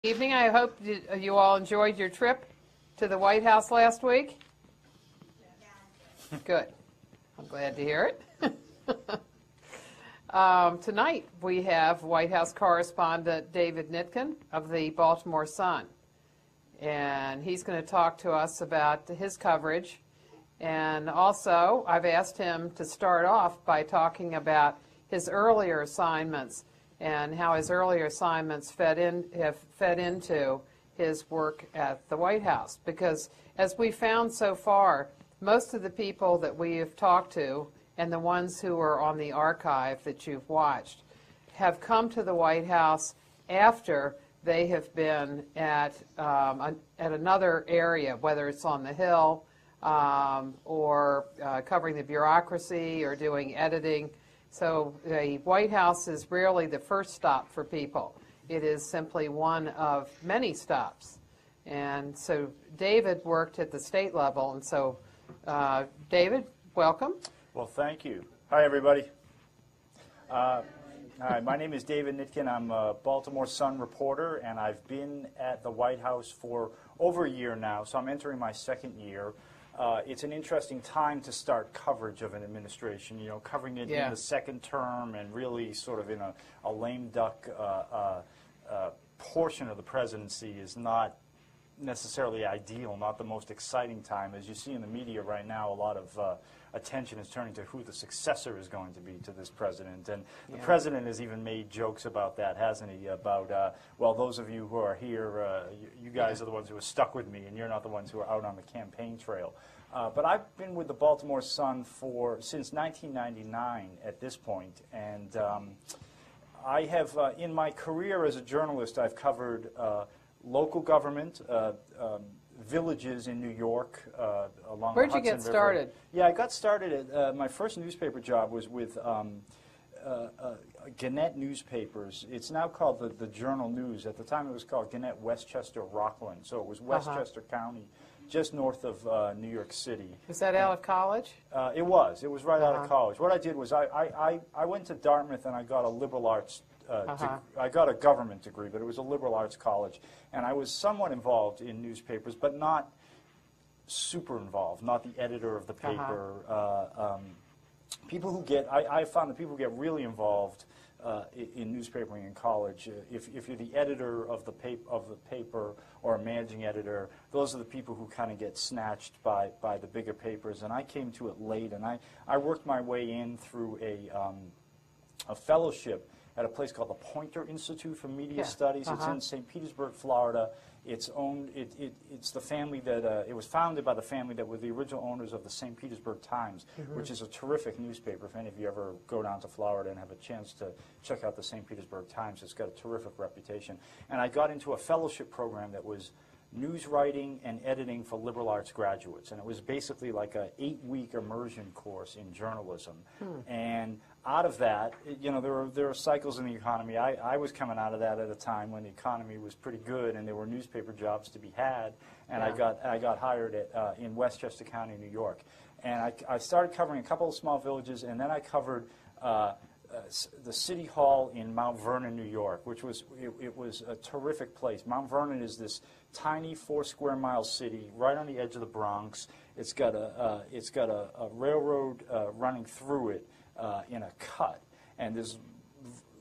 Evening. I hope you all enjoyed your trip to the White House last week. Good. I'm glad to hear it. Tonight we have White House correspondent David Nitkin of the Baltimore Sun. And he's going to talk to us about his coverage. And also, I've asked him to start off by talking about his earlier assignments and how his earlier assignments have fed into his work at the White House. Because as we found so far, most of the people that we have talked to and the ones who are on the archive that you've watched have come to the White House after they have been at another area, whether it's on the Hill or covering the bureaucracy or doing editing. So the White House is rarely the first stop for people. It is simply one of many stops. And so David worked at the state level. And so, David, welcome. Well, thank you. Hi, everybody. Hi, my name is David Nitkin. I'm a Baltimore Sun reporter, and I've been at the White House for over a year now, so I'm entering my second year. It's an interesting time to start coverage of an administration, you know, covering it in the second term and really sort of in a lame duck portion of the presidency is not necessarily ideal, not the most exciting time. As you see in the media right now, a lot of attention is turning to who the successor is going to be to this president. And the president has even made jokes about that, hasn't he? About, well, those of you who are here, you guys are the ones who are stuck with me, and you're not the ones who are out on the campaign trail. But I've been with the Baltimore Sun since 1999 at this point, and I have, in my career as a journalist, I've covered local government, villages in New York along the Hudson River. Where'd you get started? Yeah, I got started at, my first newspaper job was with Gannett Newspapers. It's now called the Journal News. At the time it was called Gannett Westchester Rockland, so it was Westchester County, just north of New York City. Was that out of college? It was right out of college. What I did was I went to Dartmouth and I got a liberal arts I got a government degree, but it was a liberal arts college, and I was somewhat involved in newspapers, but not super involved, not the editor of the paper. People who get, I found that people who get really involved in newspapering in college, if you're the editor of the paper or a managing editor, those are the people who kind of get snatched by the bigger papers, and I came to it late, and I worked my way in through a fellowship at a place called the Poynter Institute for Media Studies. It's in St. Petersburg, Florida. It's owned. It's the family that it was founded by the family that were the original owners of the St. Petersburg Times, which is a terrific newspaper. If any of you ever go down to Florida and have a chance to check out the St. Petersburg Times, it's got a terrific reputation. And I got into a fellowship program that was news writing and editing for liberal arts graduates, and it was basically like a 8-week immersion course in journalism. And out of that, you know, there are cycles in the economy. I was coming out of that at a time when the economy was pretty good and there were newspaper jobs to be had, and I got hired in Westchester County, New York. And I started covering a couple of small villages, and then I covered the City Hall in Mount Vernon, New York, which was it was a terrific place. Mount Vernon is this tiny 4-square-mile city right on the edge of the Bronx. It's got a railroad running through it in a cut, and there's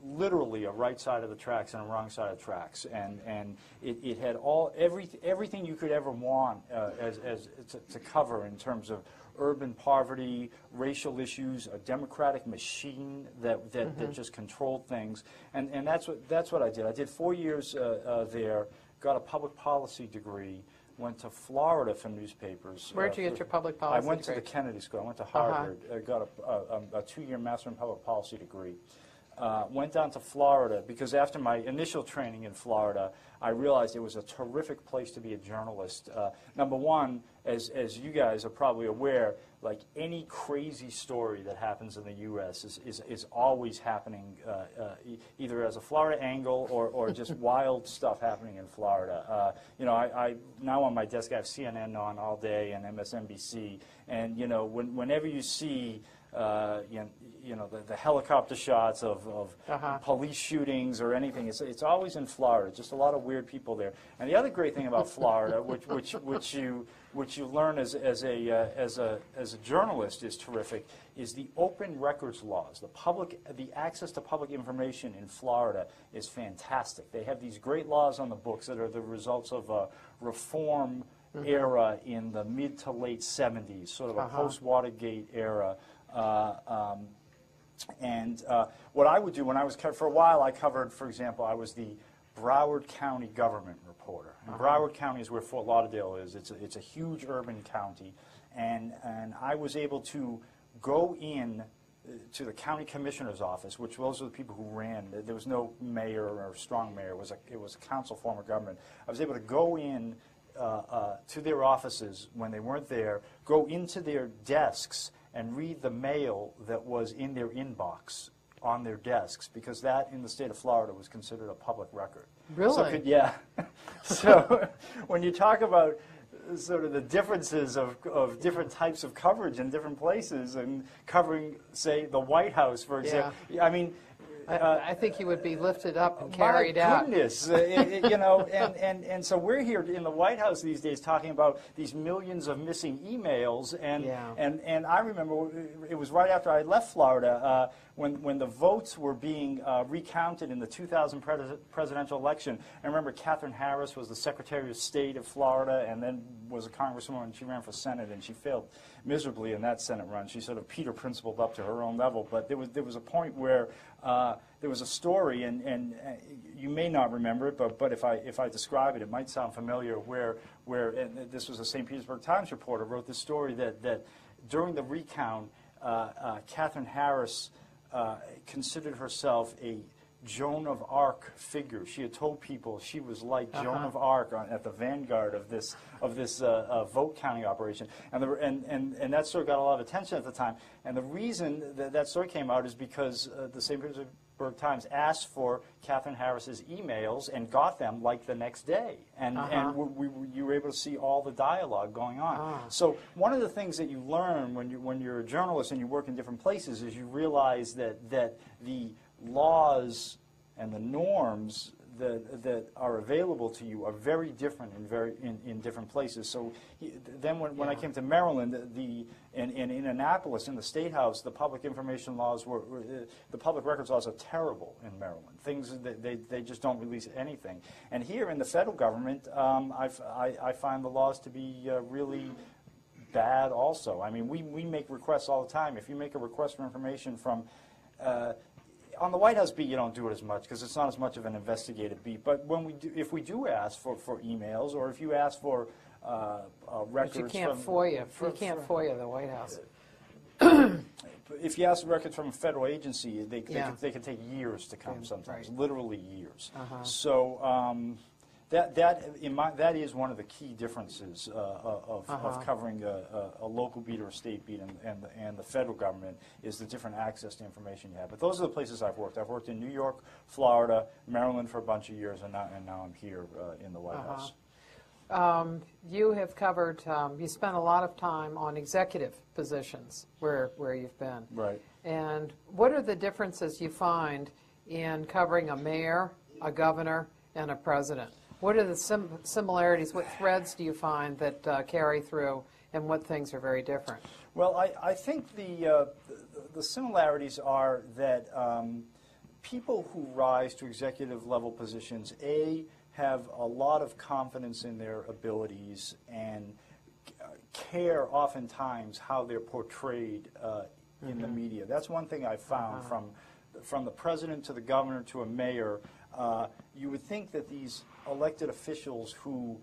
literally a right side of the tracks and a wrong side of the tracks, and it had everything you could ever want to cover in terms of urban poverty, racial issues, a democratic machine that just controlled things, and that's what I did. I did 4 years there, got a public policy degree, went to Florida for newspapers. Where'd you get your public policy degree? I went to the Kennedy School. I went to Harvard. I got a 2-year Master in Public Policy degree. Went down to Florida because after my initial training in Florida, I realized it was a terrific place to be a journalist. Number one, as you guys are probably aware, like any crazy story that happens in the U.S. is always happening either as a Florida angle or just wild stuff happening in Florida. You know, I now on my desk I have CNN on all day and MSNBC, and you know, whenever you see the helicopter shots of police shootings or anything. It's always in Florida. Just a lot of weird people there. And the other great thing about Florida, which you learn as a journalist is terrific, is the open records laws. The access to public information in Florida is fantastic. They have these great laws on the books that are the results of a reform era in the mid to late 70s, sort of a post-Watergate era. What I would do when I was for a while, I covered, for example, I was the Broward County government reporter. And Broward County is where Fort Lauderdale is. It's a huge urban county, and I was able to go in to the county commissioner's office, which those are the people who ran. There was no mayor or strong mayor. It was a council form of government. I was able to go in to their offices when they weren't there, go into their desks and read the mail that was in their inbox on their desks, because that in the state of Florida was considered a public record. Really? So yeah. So when you talk about sort of the differences of different types of coverage in different places, and covering, say, the White House, for example, I mean, I think you would be lifted up and carried out. My goodness, and so we're here in the White House these days talking about these millions of missing emails, and I remember it was right after I left Florida when the votes were being recounted in the 2000 presidential election. I remember Katherine Harris was the Secretary of State of Florida, and then was a congresswoman, and she ran for Senate, and she failed miserably in that Senate run. She sort of Peter Principled up to her own level, but there was a point where there was a story, and you may not remember it, but if I describe it, it might sound familiar, where and this was a St. Petersburg Times reporter wrote this story that during the recount, Katherine Harris considered herself a Joan of Arc figure. She had told people she was like Joan of Arc at the vanguard of this vote counting operation, and that story got a lot of attention at the time. And the reason that story came out is because the St. Petersburg Times asked for Katherine Harris's emails and got them like the next day, and you were able to see all the dialogue going on. So one of the things that you learn when you're a journalist and you work in different places is you realize that the laws and the norms that are available to you are very different in different places. So then when I came to Maryland, in Annapolis, in the State House, the public information laws the public records laws are terrible in Maryland. Things they just don't release anything. And here in the federal government, I find the laws to be really bad also. I mean, we make requests all the time. If you make a request for information from on the White House beat, you don't do it as much because it's not as much of an investigative beat. But if we do ask for emails, or if you ask for records, but you can't FOIA. You can't FOIA the White House. If you ask for records from a federal agency, they can take years to come. Sometimes, literally years. So. That is one of the key differences of covering a local beat or a state beat and the federal government is the different access to information you have. But those are the places I've worked. I've worked in New York, Florida, Maryland for a bunch of years, and now I'm here in the White House. You have covered. You spent a lot of time on executive positions where you've been. Right. And what are the differences you find in covering a mayor, a governor, and a president? What are the similarities? What threads do you find that carry through, and what things are very different? Well, I think the similarities are that people who rise to executive level positions, have a lot of confidence in their abilities and care oftentimes how they're portrayed in the media. That's one thing I found from the president to the governor to a mayor. You would think that these elected officials who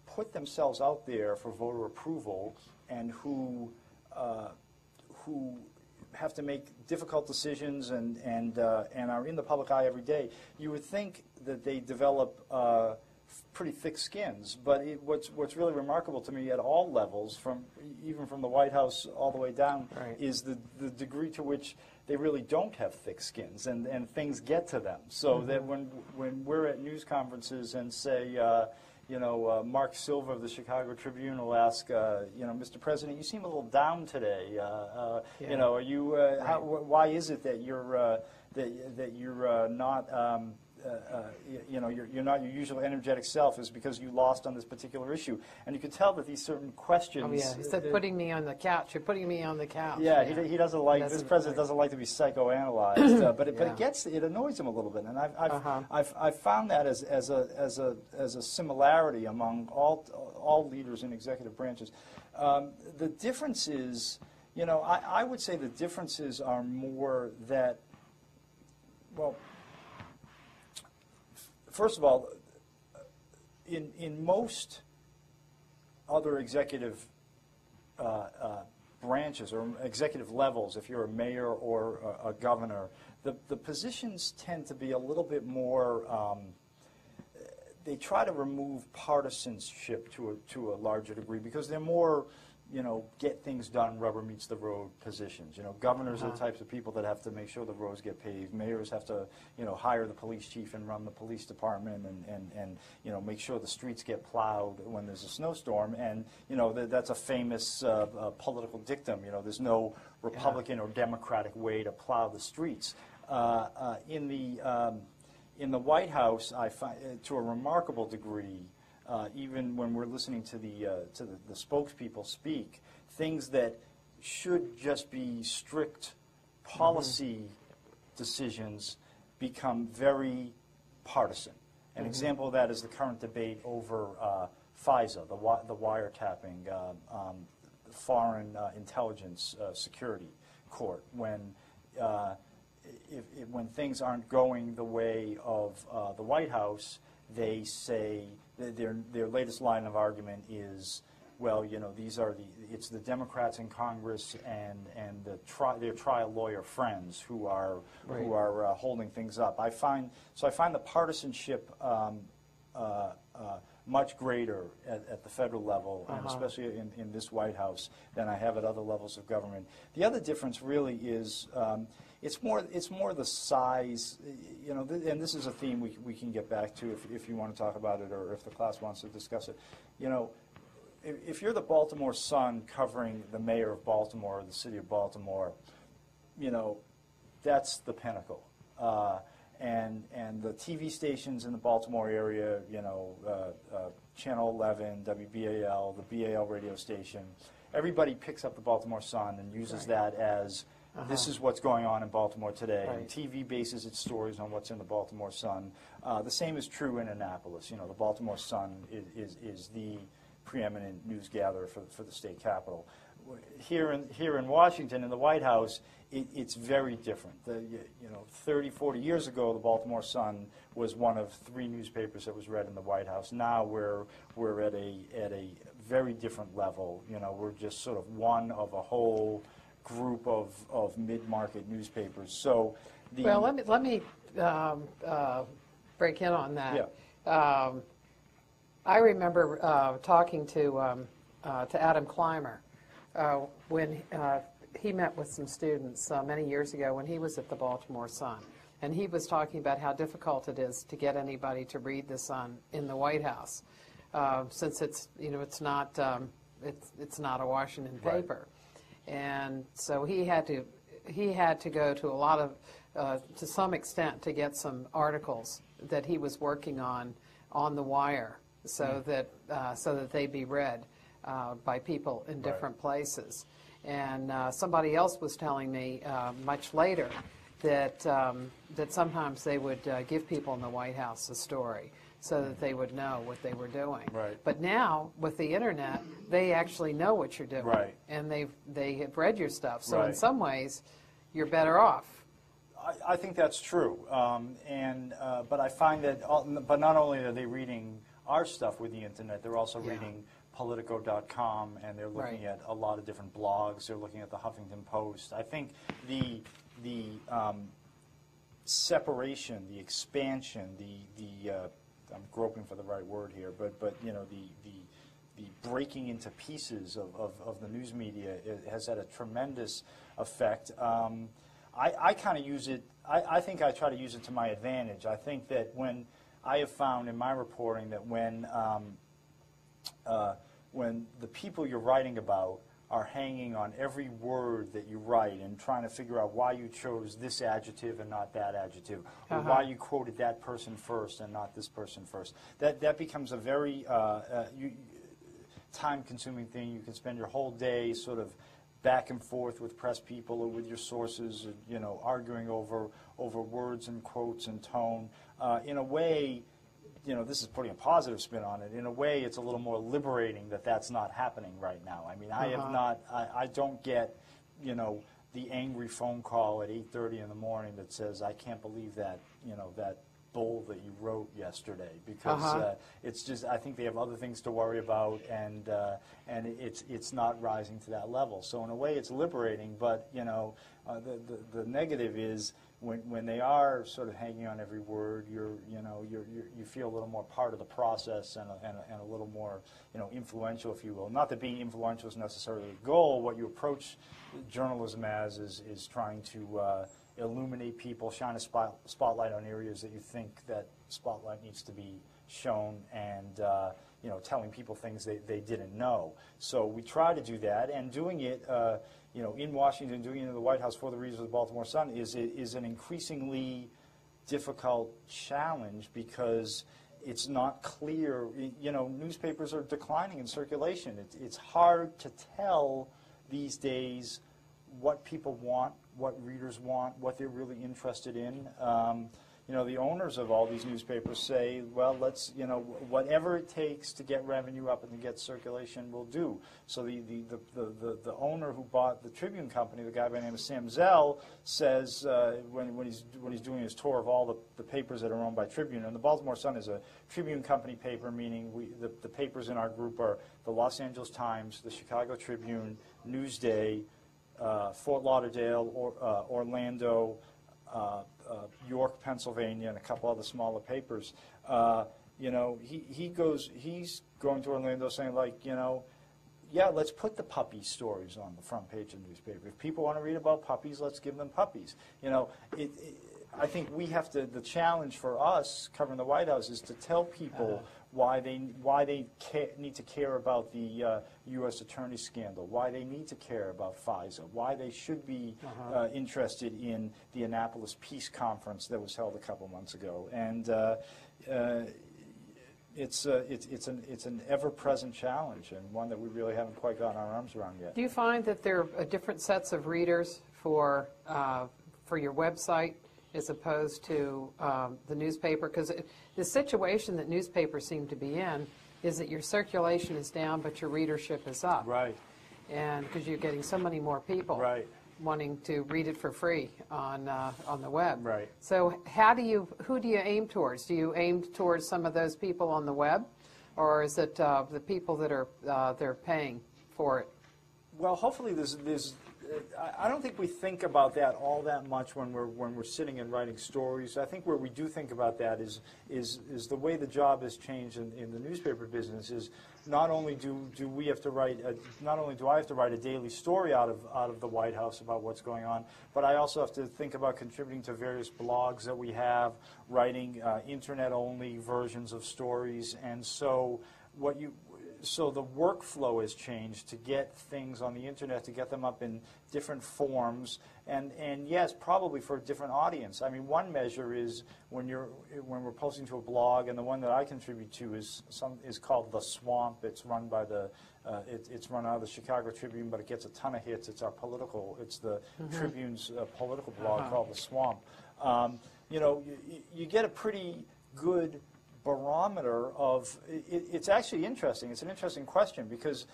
put themselves out there for voter approval and who have to make difficult decisions and are in the public eye every day, you would think that they develop pretty thick skins. But what's really remarkable to me at all levels, even from the White House all the way down, is the degree to which they really don't have thick skins, and things get to them. So that when we're at news conferences and say, Mark Silva of the Chicago Tribune will ask, Mr. President, you seem a little down today. Are you? Why is it that you're not? You're not your usual energetic self? Is because you lost on this particular issue, and you can tell that these certain questions. Oh yeah, he said, "Putting me on the couch. You're putting me on the couch." Yeah, he doesn't like this president doesn't like to be psychoanalyzed, but it annoys him a little bit, and I've found that as a similarity among all leaders in executive branches. The difference is, I would say the differences are more that, well. First of all, in most other executive branches or executive levels, if you're a mayor or a governor, the positions tend to be a little bit more, they try to remove partisanship to a larger degree because they're more, get things done, rubber meets the road positions. Governors are the types of people that have to make sure the roads get paved. Mayors have to, hire the police chief and run the police department and make sure the streets get plowed when there's a snowstorm. And, that's a famous political dictum. There's no Republican or Democratic way to plow the streets. In the White House, I find, to a remarkable degree, even when we're listening to the spokespeople speak, things that should just be strict policy decisions become very partisan. An example of that is the current debate over FISA, the wiretapping, Foreign Intelligence Security Court, when things aren't going the way of the White House, they say their latest line of argument is, well, it's the Democrats in Congress and their trial lawyer friends who are holding things up. I find the partisanship much greater at the federal level, and especially in this White House, than I have at other levels of government. The other difference really is it's more the size, and this is a theme we can get back to if you want to talk about it or if the class wants to discuss it. If you're the Baltimore Sun covering the mayor of Baltimore or the city of Baltimore, that's the pinnacle. And the TV stations in the Baltimore area, Channel 11, WBAL, the BAL radio station, everybody picks up the Baltimore Sun and uses that as this is what's going on in Baltimore today. And TV bases its stories on what's in the Baltimore Sun. The same is true in Annapolis. The Baltimore Sun is the preeminent news gatherer for the state capital. Here in Washington, in the White House, it's very different. 30, 40 years ago, the Baltimore Sun was one of 3 newspapers that was read in the White House. Now we're at a very different level. We're just sort of one of a whole group of mid-market newspapers. So well, let me break in on that. Yeah. I remember talking to Adam Clymer when he met with some students many years ago when he was at the Baltimore Sun, and he was talking about how difficult it is to get anybody to read the Sun in the White House, since it's not a Washington paper, and so he had to go to a lot of to some extent to get some articles that he was working on the wire, so that they'd be read by people in different places. And somebody else was telling me much later that sometimes they would give people in the White House a story so that they would know what they were doing. Right. But now, with the internet, they actually know what you're doing. Right. And they have read your stuff. So Right. in some ways, you're better off. I think that's true. But I find that, but not only are they reading our stuff with the internet, they're also reading Politico.com, and they're looking at a lot of different blogs. They're looking at the Huffington Post. I think the separation, the expansion, I'm groping for the right word here, but the breaking into pieces of the news media has had a tremendous effect. I kind of use it. I think I try to use it to my advantage. I think that when I have found in my reporting that when the people you're writing about are hanging on every word that you write and trying to figure out why you chose this adjective and not that adjective, or why you quoted that person first and not this person first, that becomes a very time-consuming thing. You can spend your whole day sort of back and forth with press people or with your sources, you know, arguing over words and quotes and tone. In a way, you know, this is putting a positive spin on it. In a way, it's a little more liberating that that's not happening right now. I mean, I don't get, you know, the angry phone call at 8:30 in the morning that says, I can't believe that, you know, that bull that you wrote yesterday, because it's just, I think they have other things to worry about, and it's not rising to that level. So in a way, it's liberating, but, you know, the negative is, when they are sort of hanging on every word, you feel a little more part of the process and a little more, you know, influential, if you will. Not that being influential is necessarily the goal. What you approach journalism as is trying to illuminate people, shine a spotlight on areas that you think that spotlight needs to be shown, and you know, telling people things they didn't know. So we try to do that, and doing it, you know, in Washington, doing it in the White House for the readers of the Baltimore Sun is an increasingly difficult challenge, because it's not clear. You know, newspapers are declining in circulation. It's hard to tell these days what people want, what readers want, what they're really interested in. You know, the owners of all these newspapers say, well, let's, you know, whatever it takes to get revenue up and to get circulation, we'll do. So the owner who bought the Tribune company, the guy by the name of Sam Zell, says when he's doing his tour of all the papers that are owned by Tribune, and the Baltimore Sun is a Tribune company paper, meaning the papers in our group are the Los Angeles Times, the Chicago Tribune, Newsday, Fort Lauderdale, Orlando, York, Pennsylvania, and a couple other smaller papers. You know, he's going to Orlando saying, like, you know, yeah, let's put the puppy stories on the front page of the newspaper. If people want to read about puppies, let's give them puppies. You know, I think we have to, the challenge for us covering the White House is to tell people why they need to care about the U.S. Attorney scandal, why they need to care about FISA, why they should be interested in the Annapolis Peace Conference that was held a couple months ago. And it's an ever-present challenge, and one that we really haven't quite gotten our arms around yet. Do you find that there are different sets of readers for your website as opposed to the newspaper? Because the situation that newspapers seem to be in is that your circulation is down, but your readership is up. Right. And because you're getting so many more people wanting to read it for free on the web. Right. So who do you aim towards? Do you aim towards some of those people on the web, or is it the people that are they're paying for it? Well, hopefully there's I don't think we think about that all that much when we're sitting and writing stories. I think where we do think about that is the way the job has changed in the newspaper business. Is not only do we have to write not only do I have to write a daily story out of the White House about what's going on, but I also have to think about contributing to various blogs that we have, writing internet-only versions of stories, and so So the workflow has changed to get things on the internet, to get them up in different forms, and yes, probably for a different audience. I mean, one measure is when we're posting to a blog, and the one that I contribute to is called The Swamp. It's run by it's run out of the Chicago Tribune, but it gets a ton of hits. It's the Tribune's political blog called The Swamp. You know, you get a pretty good barometer of it's actually interesting. It's an interesting question because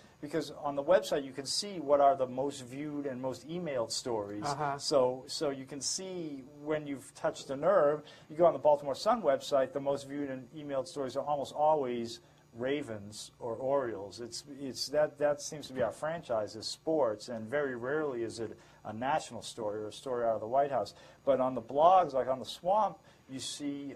on the website you can see what are the most viewed and most emailed stories. So you can see when you've touched a nerve. You go on the Baltimore Sun website, the most viewed and emailed stories are almost always Ravens or Orioles. That seems to be our franchise is sports, and very rarely is it a national story or a story out of the White House. But on the blogs, like on the Swamp, you see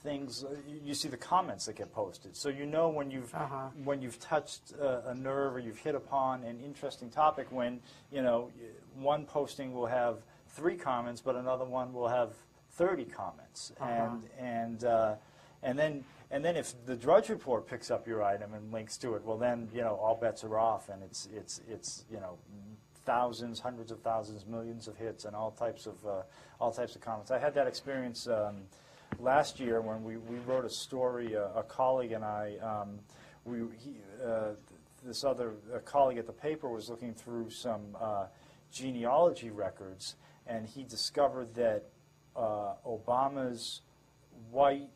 things. You see the comments that get posted, so you know when you've touched a nerve or you've hit upon an interesting topic. When, you know, one posting will have 3 comments, but another one will have 30 comments, and then if the Drudge Report picks up your item and links to it, well then all bets are off, and it's thousands, hundreds of thousands, millions of hits, and all types of comments. I had that experience last year when we wrote a story. A colleague and I, this other colleague at the paper was looking through some genealogy records, and he discovered that Obama's white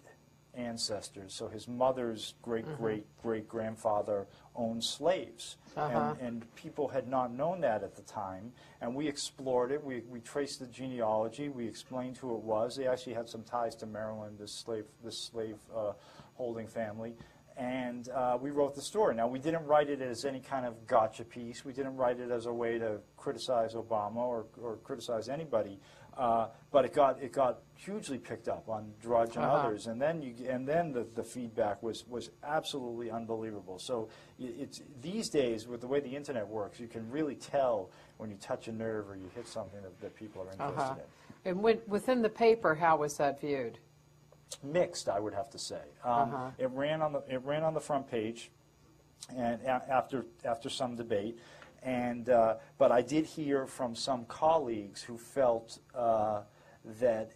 ancestors, so his mother's great-great-great-grandfather owned slaves. And people had not known that at the time, and we explored it. We traced the genealogy. We explained who it was. They actually had some ties to Maryland, this slave holding family. And we wrote the story. Now, we didn't write it as any kind of gotcha piece. We didn't write it as a way to criticize Obama or criticize anybody. But it got hugely picked up on Drudge and others, and then the feedback was absolutely unbelievable. So it's these days, with the way the internet works, you can really tell when you touch a nerve or you hit something that people are interested in. And within the paper, how was that viewed? Mixed, I would have to say. It ran on the front page, and after some debate. And but I did hear from some colleagues who felt that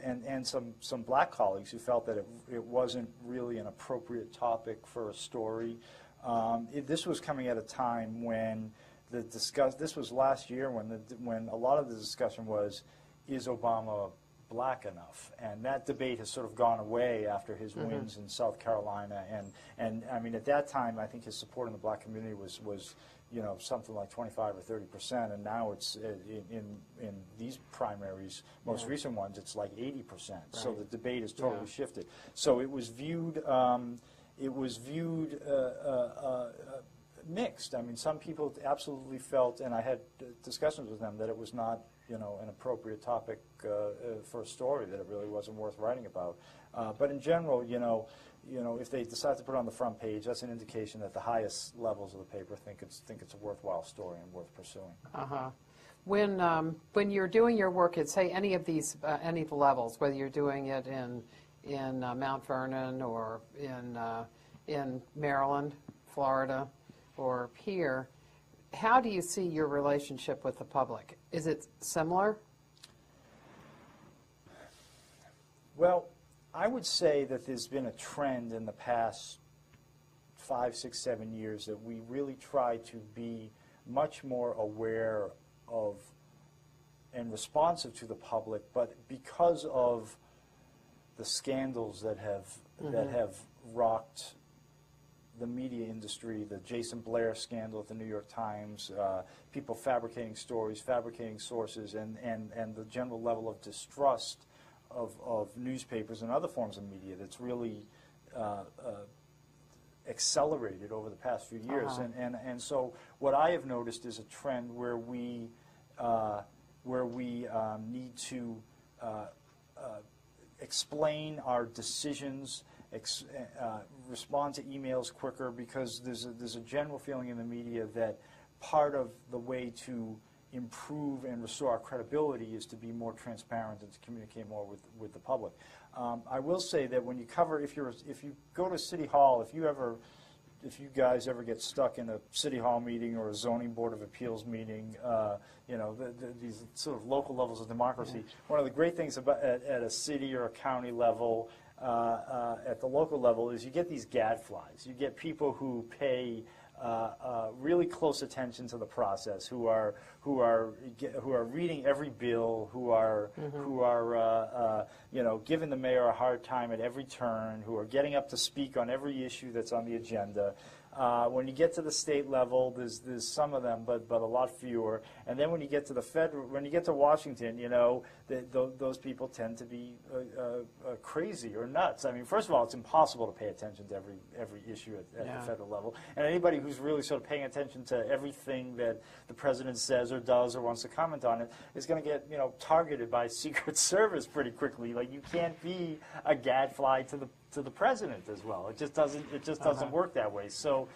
and some black colleagues who felt that it wasn't really an appropriate topic for a story. This was coming at a time when this was last year when a lot of the discussion was, is Obama black enough? And that debate has sort of gone away after his wins in South Carolina. And I mean, at that time, I think his support in the black community was something like 25 or 30%, and now it's in these primaries, most recent ones, it's like 80%. Right. So the debate has totally shifted. So it was viewed mixed. I mean, some people absolutely felt, and I had discussions with them, that it was not an appropriate topic for a story, that it really wasn't worth writing about. But in general, if they decide to put it on the front page, that's an indication that the highest levels of the paper think it's a worthwhile story and worth pursuing. When you're doing your work at, say, any of the levels, whether you're doing it in Mount Vernon or in Maryland, Florida, or here, how do you see your relationship with the public? Is it similar? Well, I would say that there's been a trend in the past 5, 6, 7 years that we really try to be much more aware of and responsive to the public, but because of the scandals that have rocked the media industry, the Jason Blair scandal at the New York Times, people fabricating stories, fabricating sources, and the general level of distrust of newspapers and other forms of media that's really accelerated over the past few years. And so what I have noticed is a trend where we need to explain our decisions, respond to emails quicker, because there's a general feeling in the media that part of the way to improve and restore our credibility is to be more transparent and to communicate more with the public. I will say that when you cover, if you go to City Hall, if you guys ever get stuck in a City Hall meeting or a zoning board of appeals meeting, these sort of local levels of democracy, one of the great things about at a city or a county level, at the local level, is you get these gadflies. You get people who pay really close attention to the process, who are reading every bill, who are giving the mayor a hard time at every turn, who are getting up to speak on every issue that's on the agenda. When you get to the state level, there's some of them, but a lot fewer. And then when you get to the federal, when you get to Washington, those people tend to be crazy or nuts. I mean, first of all, it's impossible to pay attention to every issue at the federal level. And anybody who's really sort of paying attention to everything that the president says or does or wants to comment on it is going to get targeted by Secret Service pretty quickly. Like, you can't be a gadfly to the president as well. It just doesn't work that way. So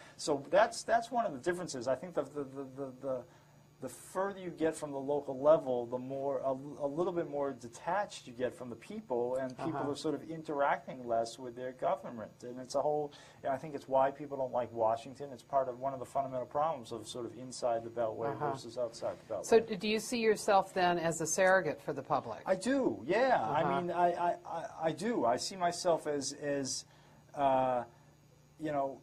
that's one of the differences. I think the further you get from the local level, the more a little bit more detached you get from the people, and people are sort of interacting less with their government. And it's a whole. I think it's why people don't like Washington. It's part of one of the fundamental problems of sort of inside the Beltway versus outside the Beltway. So, do you see yourself then as a surrogate for the public? I do. Yeah. I mean, I do. I see myself as you know.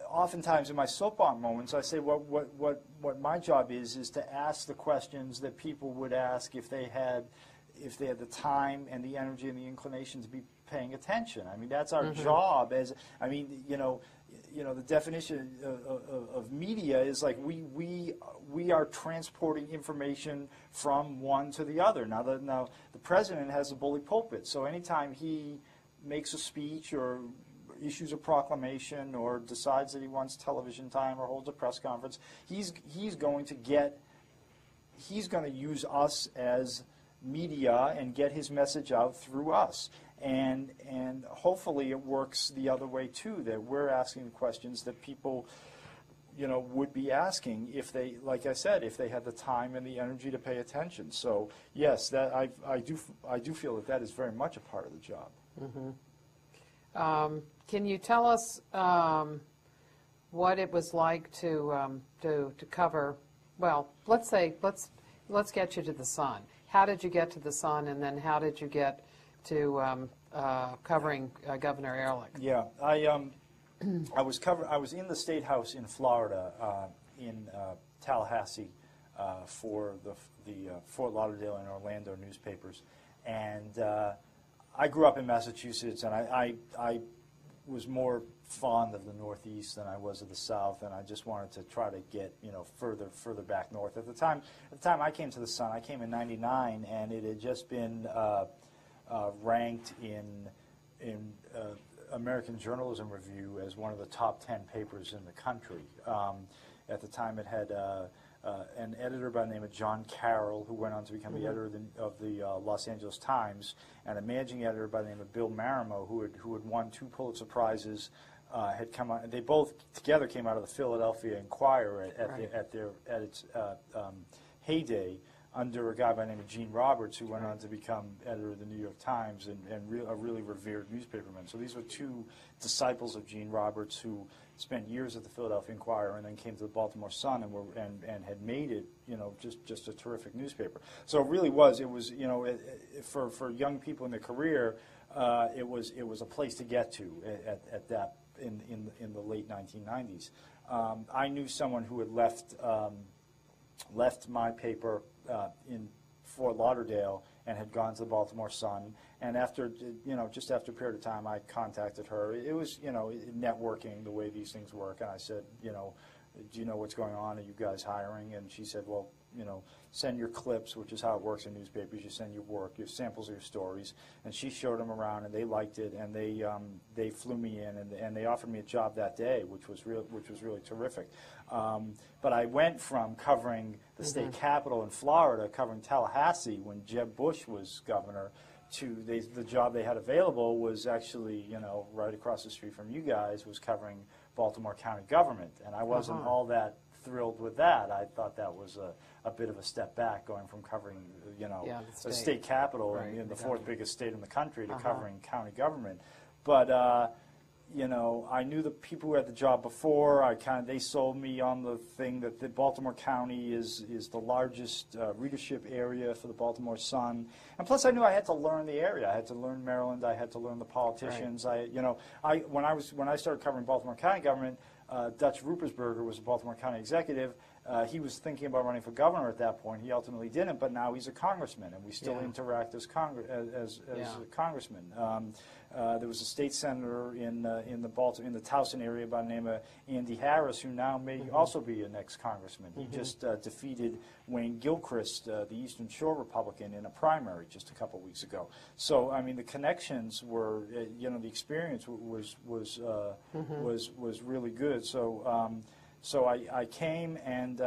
Oftentimes in my soapbox moments, I say what my job is to ask the questions that people would ask if they had the time and the energy and the inclination to be paying attention. I mean, that's our job. The definition of media is like we are transporting information from one to the other. Now the president has a bully pulpit, so anytime he makes a speech or issues a proclamation or decides that he wants television time or holds a press conference, he's going to use us as media and get his message out through us. And hopefully it works the other way too, that we're asking questions that people would be asking if they, like I said, if they had the time and the energy to pay attention. So yes, that I do feel that is very much a part of the job. Can you tell us what it was like to cover? Well, let's get you to the Sun. How did you get to the Sun, and then how did you get to covering Governor Ehrlich? Yeah, I was in the State House in Florida, in Tallahassee, for the Fort Lauderdale and Orlando newspapers, and I grew up in Massachusetts, and I was more fond of the Northeast than I was of the South, and I just wanted to try to get further back north. At the time I came to the Sun, I came in '99, and it had just been ranked in American Journalism Review as one of the top 10 papers in the country. At the time, it had an editor by the name of John Carroll, who went on to become the editor of the Los Angeles Times, and a managing editor by the name of Bill Marimo, who had won 2 Pulitzer Prizes, had come out. They both together came out of the Philadelphia Inquirer at its heyday, under a guy by the name of Gene Roberts, who went on to become editor of the New York Times and a really revered newspaperman. So these were 2 disciples of Gene Roberts who spent years at the Philadelphia Inquirer and then came to the Baltimore Sun and had made it, just a terrific newspaper. So it really was. It was, for young people in their career, it was a place to get to at that in the late 1990s. I knew someone who had left my paper in Fort Lauderdale and had gone to the Baltimore Sun, and after just after a period of time, I contacted her. It was networking, the way these things work, and I said, do you know what's going on? Are you guys hiring? And she said, well, send your clips, which is how it works in newspapers. You send your work, your samples of your stories, and she showed them around, and they liked it, and they flew me in, and they offered me a job that day, which was really terrific. But I went from covering the state capitol in Florida, covering Tallahassee when Jeb Bush was governor, to the job they had available was actually right across the street from you guys, was covering Baltimore County government, and I wasn't all that thrilled with that. I thought that was a bit of a step back, going from covering the state capitol in the 4th biggest state in the country to covering county government. But I knew the people who had the job before. They sold me on the thing that the Baltimore County is the largest readership area for the Baltimore Sun, and plus I knew I had to learn the area. I had to learn Maryland. I had to learn the politicians. Right. When I started covering Baltimore County government, Dutch Ruppersberger was a Baltimore County executive. He was thinking about running for governor at that point. He ultimately didn't, but now he's a congressman, and we still interact as congressmen. There was a state senator in the Towson area by the name of Andy Harris, who now may also be an ex-congressman. He just defeated Wayne Gilchrist, the Eastern Shore Republican, in a primary just a couple weeks ago. So I mean, the connections were, the experience was really good. So I came and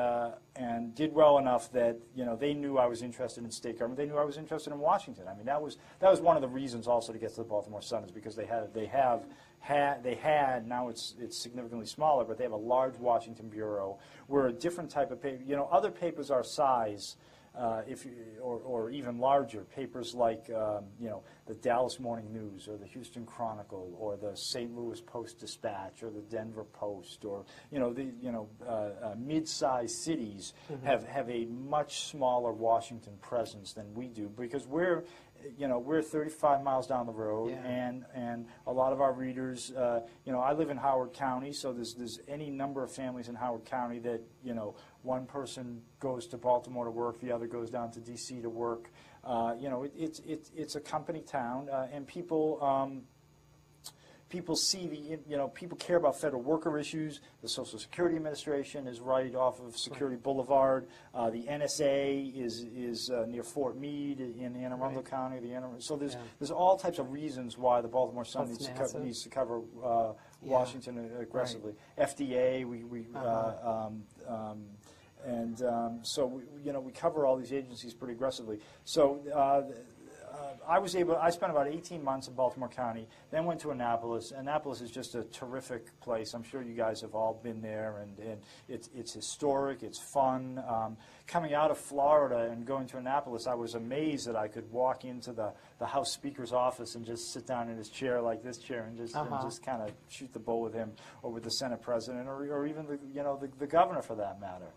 did well enough that they knew I was interested in state government. They knew I was interested in Washington. I mean, that was one of the reasons also to get to the Baltimore Sun, is because they have now it's significantly smaller, but they have a large Washington bureau. We're a different type of paper. Other papers our size, or even larger, papers like the Dallas Morning News or the Houston Chronicle or the St. Louis Post-Dispatch or the Denver Post, or mid-sized cities have a much smaller Washington presence than we do, because we're 35 miles down the road, and a lot of our readers, I live in Howard County, so there's any number of families in Howard County that, one person goes to Baltimore to work, the other goes down to D.C. to work. It's a company town, and people see people care about federal worker issues. The Social Security Administration is right off of Security Boulevard. The NSA is near Fort Meade in Anne Arundel County. So there's all types of reasons why the Baltimore Sun needs to cover Washington aggressively. FDA, so we cover all these agencies pretty aggressively. So I spent about 18 months in Baltimore County, then went to Annapolis. Annapolis is just a terrific place. I'm sure you guys have all been there, and it's historic, it's fun. Coming out of Florida and going to Annapolis, I was amazed that I could walk into the House Speaker's office and just sit down in his chair like this chair and just kind of shoot the bull with him, or with the Senate President, or even the governor for that matter.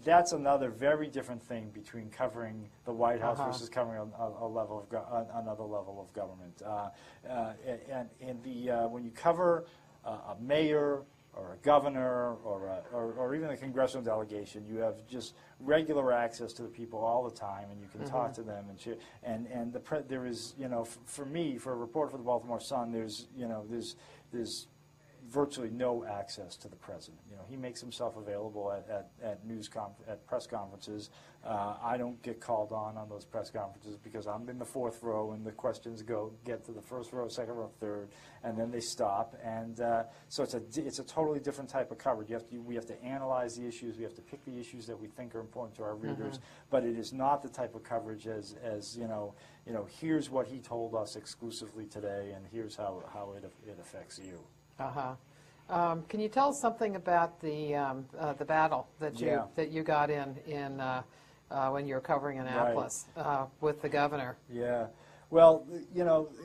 That's another very different thing between covering the White House versus covering another level of government. When you cover a mayor or a governor or even a congressional delegation, you have just regular access to the people all the time, and you can talk to them and there is, for me, for a reporter for the Baltimore Sun, there's virtually no access to the president. He makes himself available at press conferences. I don't get called on those press conferences because I'm in the fourth row, and the questions get to the first row, second row, third, and then they stop. And so it's a totally different type of coverage. We have to analyze the issues. We have to pick the issues that we think are important to our readers. But it is not the type of coverage as here's what he told us exclusively today, and here's how it affects you. Can you tell us something about the battle that you got in when you were covering Annapolis with the governor? Yeah. Well,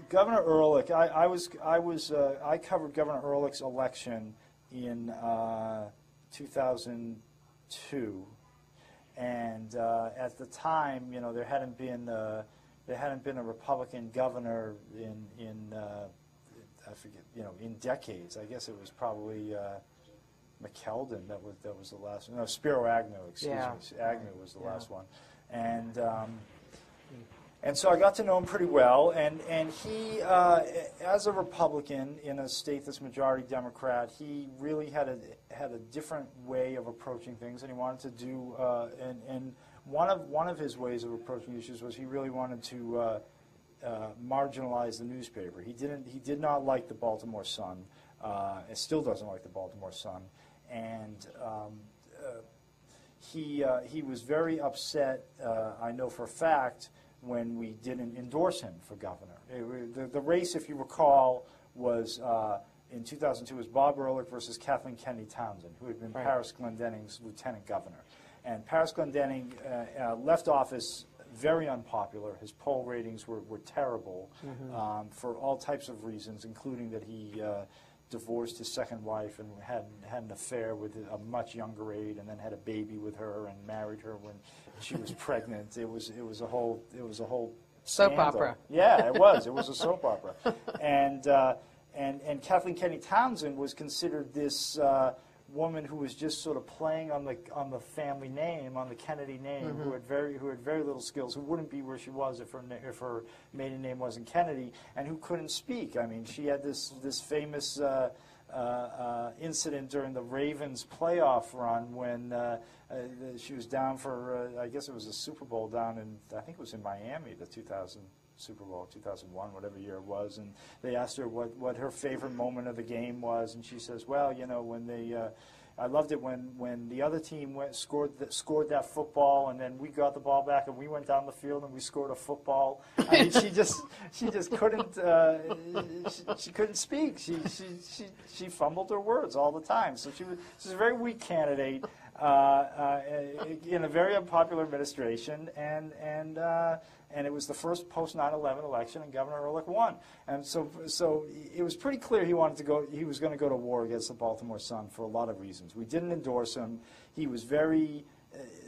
Governor Ehrlich. I covered Governor Ehrlich's election in 2002, and at the time, there hadn't been a Republican governor in I forget, in decades. I guess it was probably McKeldin that was the last one. No, Spiro Agnew, excuse me. Agnew was the last one. And so I got to know him pretty well. And he, as a Republican in a state that's majority Democrat, he really had a different way of approaching things, and he wanted to do. And one of his ways of approaching issues was he really wanted to marginalize the newspaper. He did not like the Baltimore Sun. It still doesn't like the Baltimore Sun, and he was very upset. I know for a fact when we didn't endorse him for governor. The race, if you recall, was in 2002 was Bob Ehrlich versus Kathleen Kennedy Townsend, who had been Paris Glendenning's lieutenant governor, and Paris Glendenning left office very unpopular. His poll ratings were terrible for all types of reasons, including that he divorced his second wife and had an affair with a much younger age, and then had a baby with her and married her when she was pregnant. It was a whole soap scandal. opera. Yeah, it was. It was a soap opera. And Kathleen Kennedy Townsend was considered this woman who was just sort of playing on the family name, on the Kennedy name, who had very little skills, who wouldn't be where she was if her maiden name wasn't Kennedy, and who couldn't speak. I mean, she had this famous incident during the Ravens playoff run when she was down for I guess it was a Super Bowl down in, I think it was in Miami, the 2000 Super Bowl, 2001, whatever year it was, and they asked her what her favorite moment of the game was, and she says, well, when they I loved it when the other team scored that football, and then we got the ball back, and we went down the field and we scored a football. I mean, she just couldn't she couldn't speak. She fumbled her words all the time. So she was a very weak candidate in a very unpopular administration, and it was the first post 9/11 election, and Governor Ehrlich won. And so it was pretty clear he was going to go to war against the Baltimore Sun for a lot of reasons. We didn't endorse him. He was very.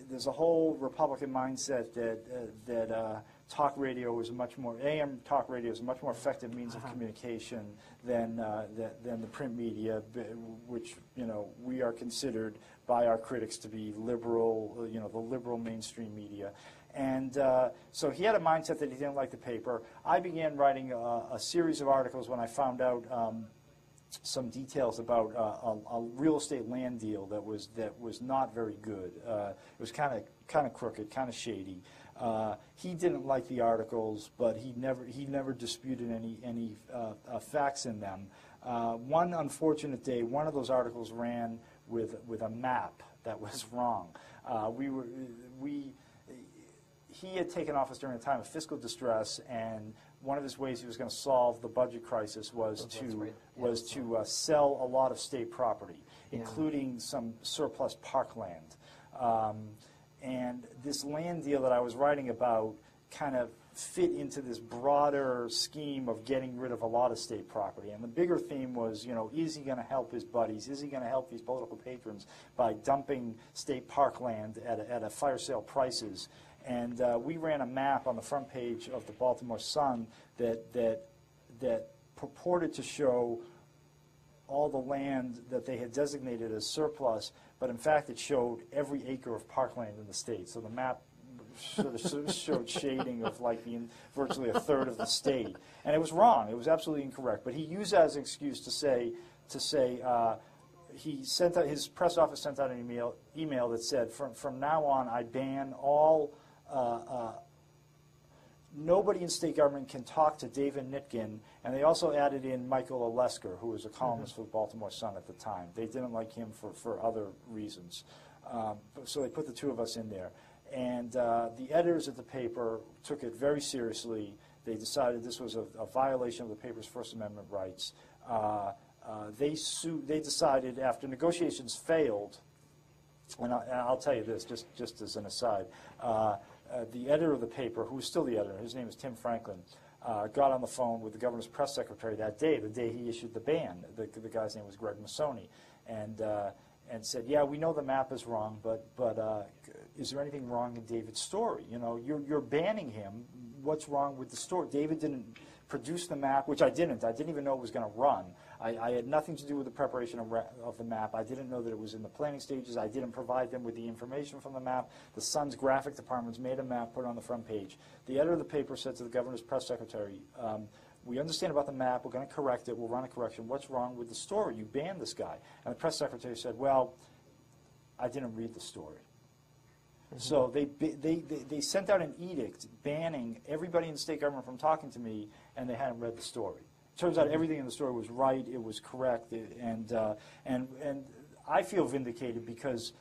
There's a whole Republican mindset that talk radio is AM talk radio is a much more effective means of communication than the print media, which we are considered by our critics to be liberal, the liberal mainstream media. And so he had a mindset that he didn't like the paper. I began writing a series of articles when I found out some details about a real estate land deal that was not very good. It was kind of crooked, kind of shady. He didn't like the articles, but he never disputed any facts in them. One unfortunate day, one of those articles ran with a map that was wrong. He had taken office during a time of fiscal distress, and one of his ways he was going to solve the budget crisis was to sell a lot of state property, including some surplus parkland. And this land deal that I was writing about kind of fit into this broader scheme of getting rid of a lot of state property. And the bigger theme was, is he going to help his buddies? Is he going to help these political patrons by dumping state parkland at a fire sale prices? And we ran a map on the front page of the Baltimore Sun that purported to show all the land that they had designated as surplus, but in fact it showed every acre of parkland in the state. So the map sort of showed shading of virtually a third of the state. And it was wrong. It was absolutely incorrect. But he used that as an excuse to say he sent out, his press office sent out an email that said, from now on I ban all nobody in state government can talk to David Nitkin, and they also added in Michael Olesker, who was a columnist for the Baltimore Sun at the time. They didn't like him for other reasons. So they put the two of us in there. And the editors of the paper took it very seriously. They decided this was a violation of the paper's First Amendment rights. They decided, after negotiations failed, and I'll tell you this, just as an aside, the editor of the paper, who was still the editor, his name is Tim Franklin, got on the phone with the governor's press secretary that day, the day he issued the ban. The guy's name was Greg Massoni, and said, yeah, we know the map is wrong, but is there anything wrong in David's story? You're banning him. What's wrong with the story? David didn't produce the map, which I didn't. I didn't even know it was going to run. I had nothing to do with the preparation of the map. I didn't know that it was in the planning stages. I didn't provide them with the information from the map. The Sun's graphic departments made a map, put it on the front page. The editor of the paper said to the governor's press secretary, we understand about the map. We're going to correct it. We'll run a correction. What's wrong with the story? You banned this guy. And the press secretary said, well, I didn't read the story. Mm-hmm. So they sent out an edict banning everybody in the state government from talking to me, and they hadn't read the story. Turns out everything in the story was right, it was correct, and I feel vindicated because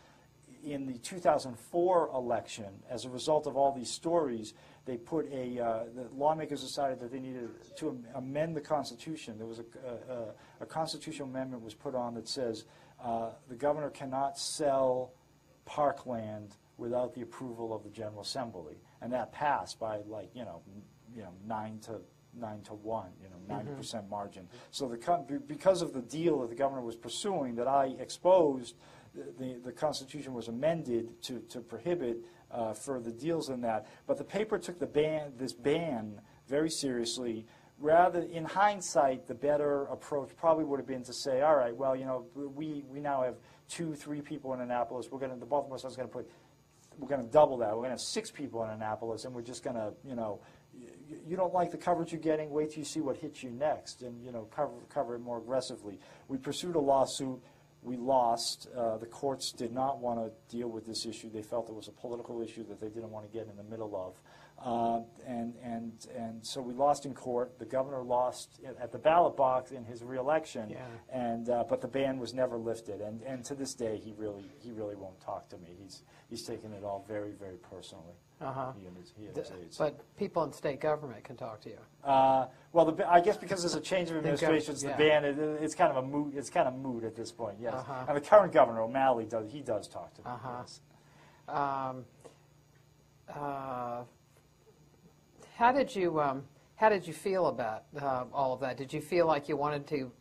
in the 2004 election, as a result of all these stories, they put the lawmakers decided that they needed to amend the Constitution. There was a constitutional amendment was put on that says the governor cannot sell parkland without the approval of the General Assembly, and that passed by 9 to 1, 90% margin. So because of the deal that the governor was pursuing, that I exposed, the Constitution was amended to prohibit further deals in that. But the paper took this ban very seriously. Rather, in hindsight, the better approach probably would have been to say, all right, well, we now have 2-3 people in Annapolis. The Baltimore Sun's going to we're going to double that. We're going to have 6 people in Annapolis, and we're just going to, you don't like the coverage you're getting, wait till you see what hits you next, and cover it more aggressively. We pursued a lawsuit. We lost. The courts did not want to deal with this issue. They felt it was a political issue that they didn't want to get in the middle And so we lost in court. The governor lost at the ballot box in his reelection, but the ban was never lifted. And to this day, he really won't talk to me. He's taken it all very, very personally. He and his aides. But people in state government can talk to you. Well, I guess because there's a change of administrations, the ban it's kind of a moot. It's kind of moot at this point. Yes. And the current governor O'Malley does talk to me. Yes. How did you feel about all of that? Did you feel like you wanted to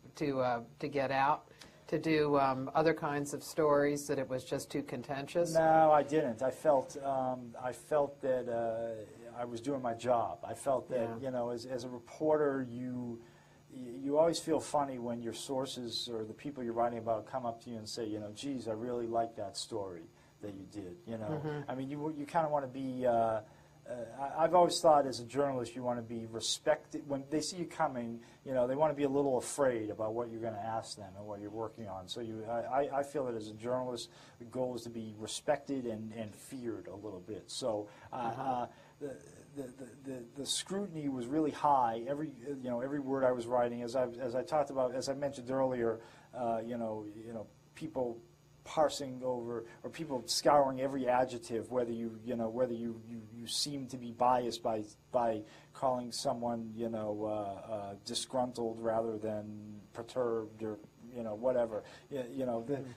get out, to do other kinds of stories, that it was just too contentious? No, I didn't. I felt that I was doing my job. I felt that as a reporter, you always feel funny when your sources or the people you're writing about come up to you and say, geez, I really like that story that you did. I mean, you kind of want to be. I've always thought as a journalist you want to be respected. When they see you coming, they want to be a little afraid about what you're going to ask them and what you're working on. So I feel that as a journalist, the goal is to be respected and feared a little bit. So the scrutiny was really high. Every word I was writing, as I talked about, as I mentioned earlier, people parsing over, or people scouring every adjective, whether you seem to be biased by calling someone disgruntled rather than perturbed, or whatever.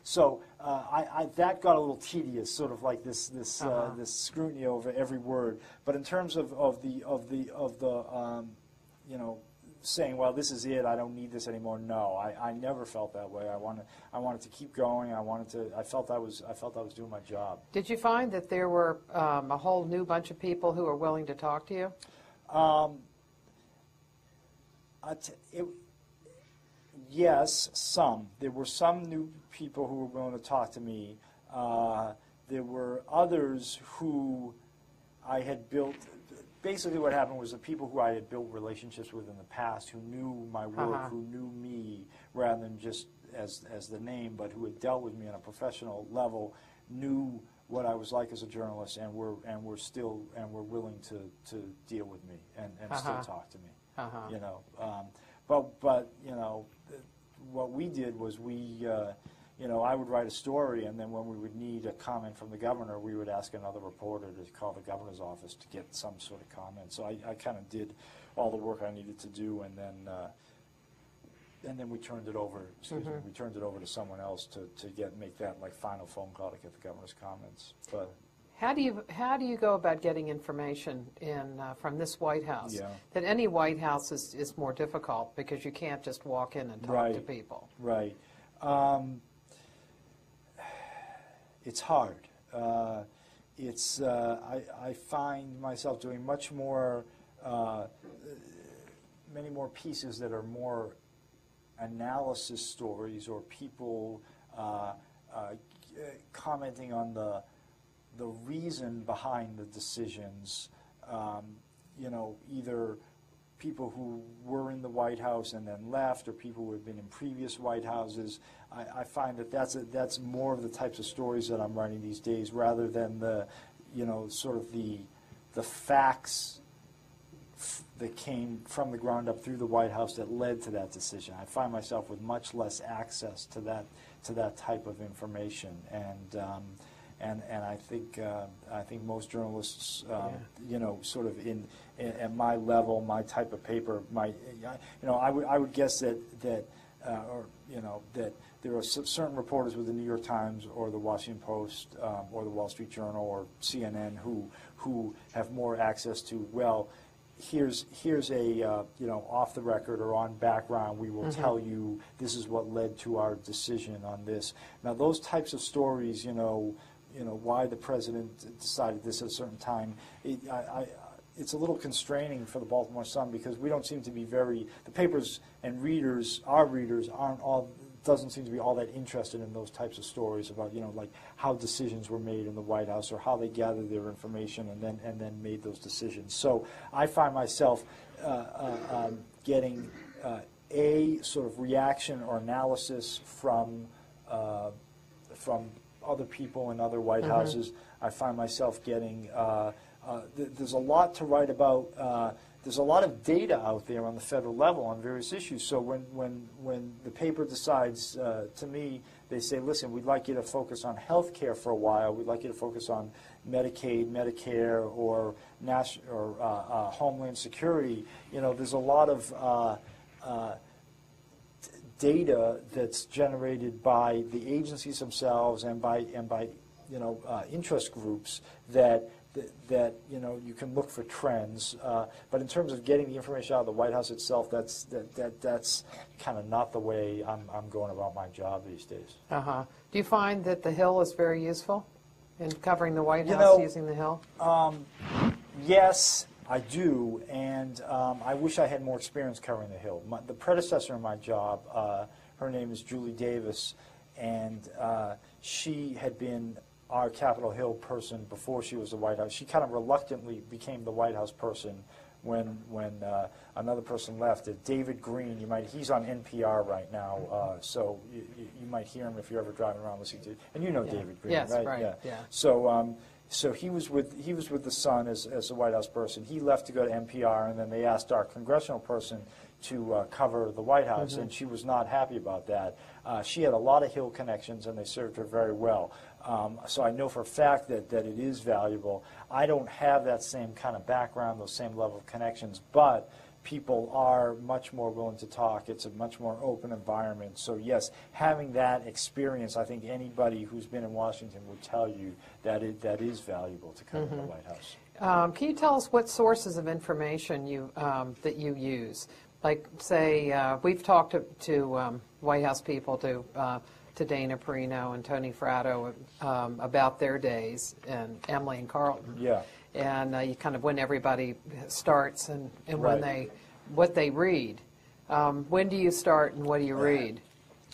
So that got a little tedious, sort of like this scrutiny over every word. But in terms of the saying, well, this is it, I don't need this anymore. No, I never felt that way. I wanted to keep going. I felt I was doing my job. Did you find that there were a whole new bunch of people who were willing to talk to you? Yes, some. There were some new people who were willing to talk to me. There were others who I had built. Basically what happened was the people who I had built relationships with in the past, who knew my work, who knew me, rather than just as the name, but who had dealt with me on a professional level, knew what I was like as a journalist, and were willing to deal with me and still talk to me. But what we did was I would write a story, and then when we would need a comment from the governor, we would ask another reporter to call the governor's office to get some sort of comment. So I kind of did all the work I needed to do, and then we turned it over. We turned it over to someone else to make that like final phone call to get the governor's comments. But how do you go about getting information from this White House? That any White House is more difficult because you can't just walk in and talk to people. Right. It's hard. I find myself doing much more, many more pieces that are more analysis stories, or people commenting on the reason behind the decisions. Either people who were in the White House and then left, or people who have been in previous White Houses. I find that's more of the types of stories that I'm writing these days, rather than the facts that came from the ground up through the White House that led to that decision. I find myself with much less access to that type of information, and I think most journalists, sort of at my level, my type of paper, I would guess that there are certain reporters with the New York Times or the Washington Post or the Wall Street Journal or CNN who have more access to, well, here's a off the record or on background, we will tell you this is what led to our decision on this. Now those types of stories, why the president decided this at a certain time, it's a little constraining for the Baltimore Sun, because we don't seem to be the papers and our readers doesn't seem to be all that interested in those types of stories about, like how decisions were made in the White House, or how they gathered their information and then made those decisions. So I find myself getting a sort of reaction or analysis from other people in other White Houses. I find myself getting there's a lot to write about. There's a lot of data out there on the federal level on various issues. So when the paper decides, to me, they say, listen, we'd like you to focus on health care for a while. We'd like you to focus on Medicaid, Medicare, or Homeland Security. You know, there's a lot of data that's generated by the agencies themselves and by interest groups that you know, you can look for trends, but in terms of getting the information out of the White House itself, that's kind of not the way I'm going about my job these days. Do you find that the Hill is very useful in covering the White House using the Hill? Yes, I do, and I wish I had more experience covering the Hill. The predecessor in my job, her name is Julie Davis, and she had been our Capitol Hill person before she was the White House. She kind of reluctantly became the White House person when another person left. David Green, he's on NPR right now, so you might hear him if you're ever driving around listening to. And you know David Green, yes, right? Yeah. So he was with the Sun as a White House person. He left to go to NPR, and then they asked our congressional person to cover the White House, and she was not happy about that. She had a lot of Hill connections, and they served her very well. So I know for a fact that it is valuable. I don't have that same kind of background, those same level of connections, but people are much more willing to talk. It's a much more open environment. So yes, having that experience, I think anybody who's been in Washington would tell you that that is valuable to cover the White House. Can you tell us what sources of information that you use? Like, say, we've talked to White House people, to Dana Perino and Tony Fratto about their days, and Emily and Carlton. Yeah. And you kind of when everybody starts and right. what they read. When do you start and what do you read?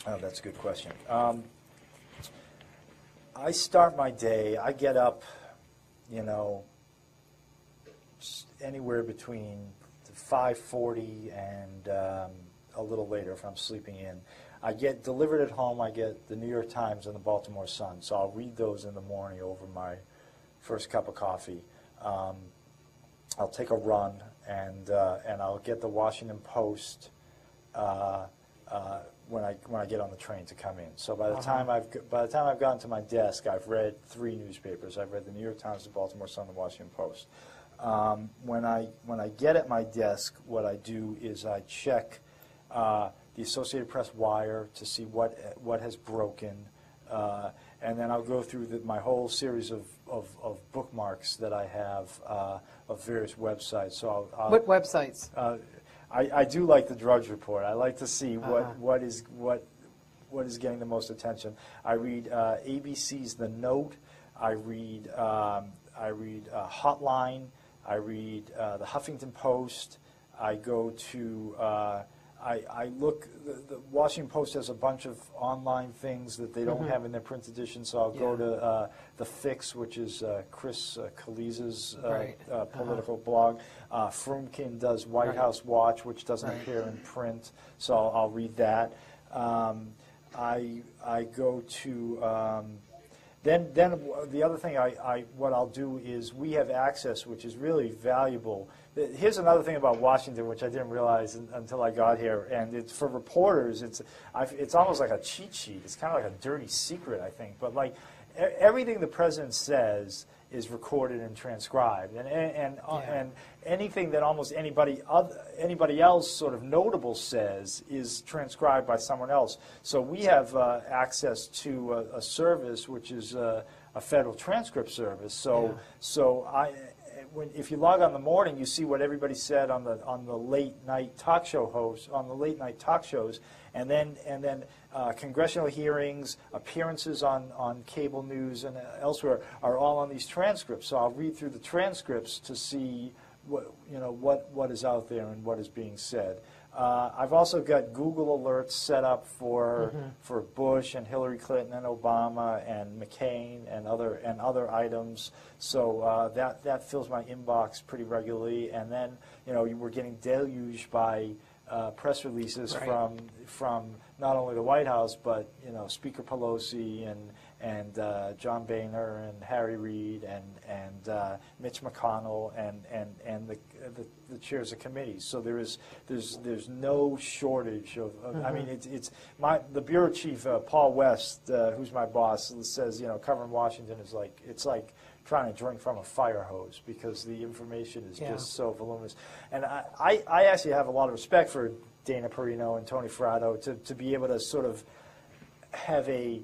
Oh, that's a good question. I start my day, I get up, anywhere between 5:40 and a little later if I'm sleeping in. I get delivered at home, I get the New York Times and the Baltimore Sun, so I'll read those in the morning over my first cup of coffee. I'll take a run, and I'll get the Washington Post when I get on the train to come in. So by the time I've gotten to my desk, I've read 3 newspapers. I've read the New York Times, the Baltimore Sun, the Washington Post. When I get at my desk, what I do is I check the Associated Press wire to see what has broken, and then I'll go through my whole series of bookmarks that I have of various websites. So what websites? I do like the Drudge Report. I like to see what is getting the most attention. I read ABC's The Note. I read Hotline. I read the Huffington Post. I go to I look. The Washington Post has a bunch of online things that they don't have in their print edition, so I'll go to The Fix, which is Chris Kahlers' political blog. Frumkin does White House Watch, which doesn't appear in print, so I'll read that. I go to then the other thing what I'll do is we have access, which is really valuable. Here's another thing about Washington, which I didn't realize until I got here, and it's for reporters. It's almost like a cheat sheet. It's kind of like a dirty secret, I think. But like everything the president says is recorded and transcribed, and anything that almost anybody else sort of notable says is transcribed by someone else. So we have access to a service which is a federal transcript service. So if you log on in the morning, you see what everybody said on the late night talk show hosts on the late night talk shows, and then congressional hearings, appearances on cable news and elsewhere are all on these transcripts. So I'll read through the transcripts to see what is out there and what is being said. I've also got Google alerts set up for Bush and Hillary Clinton and Obama and McCain and other items. So that fills my inbox pretty regularly. And then we're getting deluged by press releases Right. from not only the White House, but Speaker Pelosi and John Boehner and Harry Reid and Mitch McConnell and the chairs of committees. So there's no shortage of I mean it's the bureau chief Paul West, who's my boss, says covering Washington is like trying to drink from a fire hose because the information is just so voluminous. And I actually have a lot of respect for Dana Perino and Tony Fratto to be able to sort of have a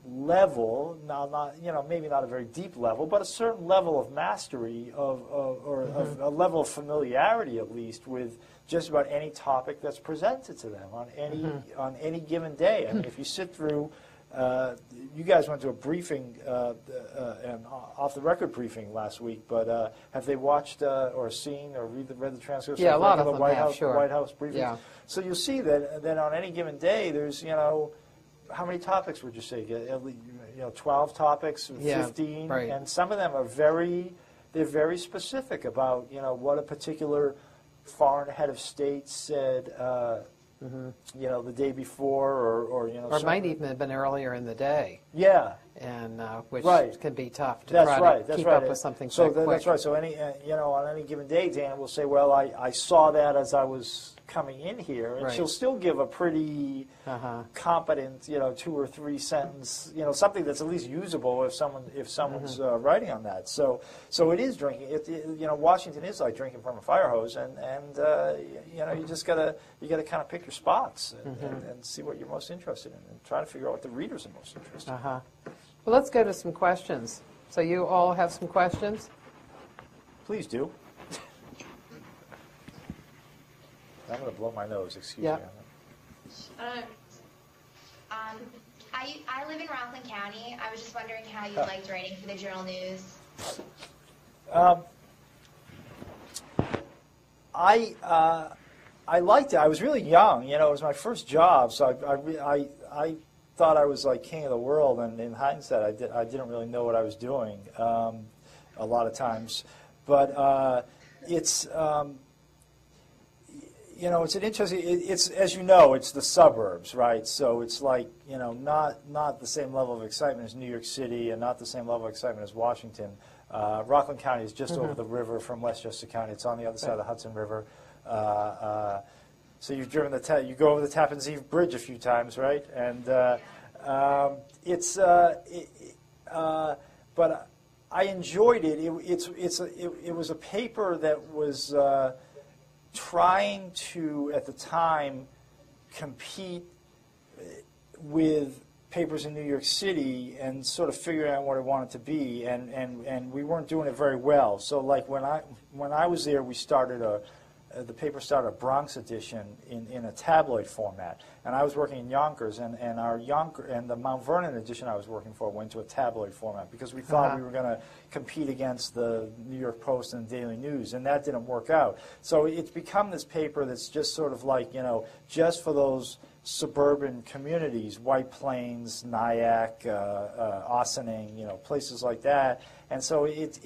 level, now maybe not a very deep level, but a certain level of mastery or a level of familiarity at least with just about any topic that's presented to them on any given day. I mean, if you sit through you guys went to a briefing, an off-the-record briefing last week, but have they watched or seen or read the transcripts? Yeah, of a lot of them White have, House, sure. White House briefings? Yeah. So you'll see that on any given day, there's, how many topics would you say? 12 topics, 15? Yeah, right. And some of them are they're very specific about, what a particular foreign head of state said, the day before, or it might even have been earlier in the day. Yeah, and which Right. can be tough to that's try right. to That's keep right. up with something so quick. that's right. So on any given day, Dana will say, "Well, I saw that as I was coming in here," and Right. she'll still give a pretty competent, 2 or 3 sentence, something that's at least usable if someone's writing on that. So it is drinking. Washington is like drinking from a fire hose, and you just gotta kind of pick your spots and see what you're most interested in, and try to figure out what the readers are most interested in. Well, let's go to some questions. So you all have some questions? Please do. I'm going to blow my nose, excuse Yeah. me. I live in Rockland County. I was just wondering how you liked writing for the Journal News. I liked it. I was really young. It was my first job, so I thought I was like king of the world. And in hindsight, I didn't really know what I was doing a lot of times. But it's it's an interesting. It's as you know, it's the suburbs, right? So it's like not the same level of excitement as New York City, and not the same level of excitement as Washington. Rockland County is just over the river from Westchester County. It's on the other side of the Hudson River. So you've driven you go over the Tappan Zee Bridge a few times, right? And but I enjoyed it. It was a paper that was trying to, at the time, compete with papers in New York City and sort of figuring out what it wanted to be, and we weren't doing it very well. So like when I was there, we started the paper started a Bronx edition in a tabloid format, and I was working in Yonkers, and the Mount Vernon edition I was working for went to a tabloid format because we thought we were going to compete against the New York Post and the Daily News, and that didn't work out. So it's become this paper that's just sort of like just for those suburban communities, White Plains, Nyack, Ossining, places like that. And so it's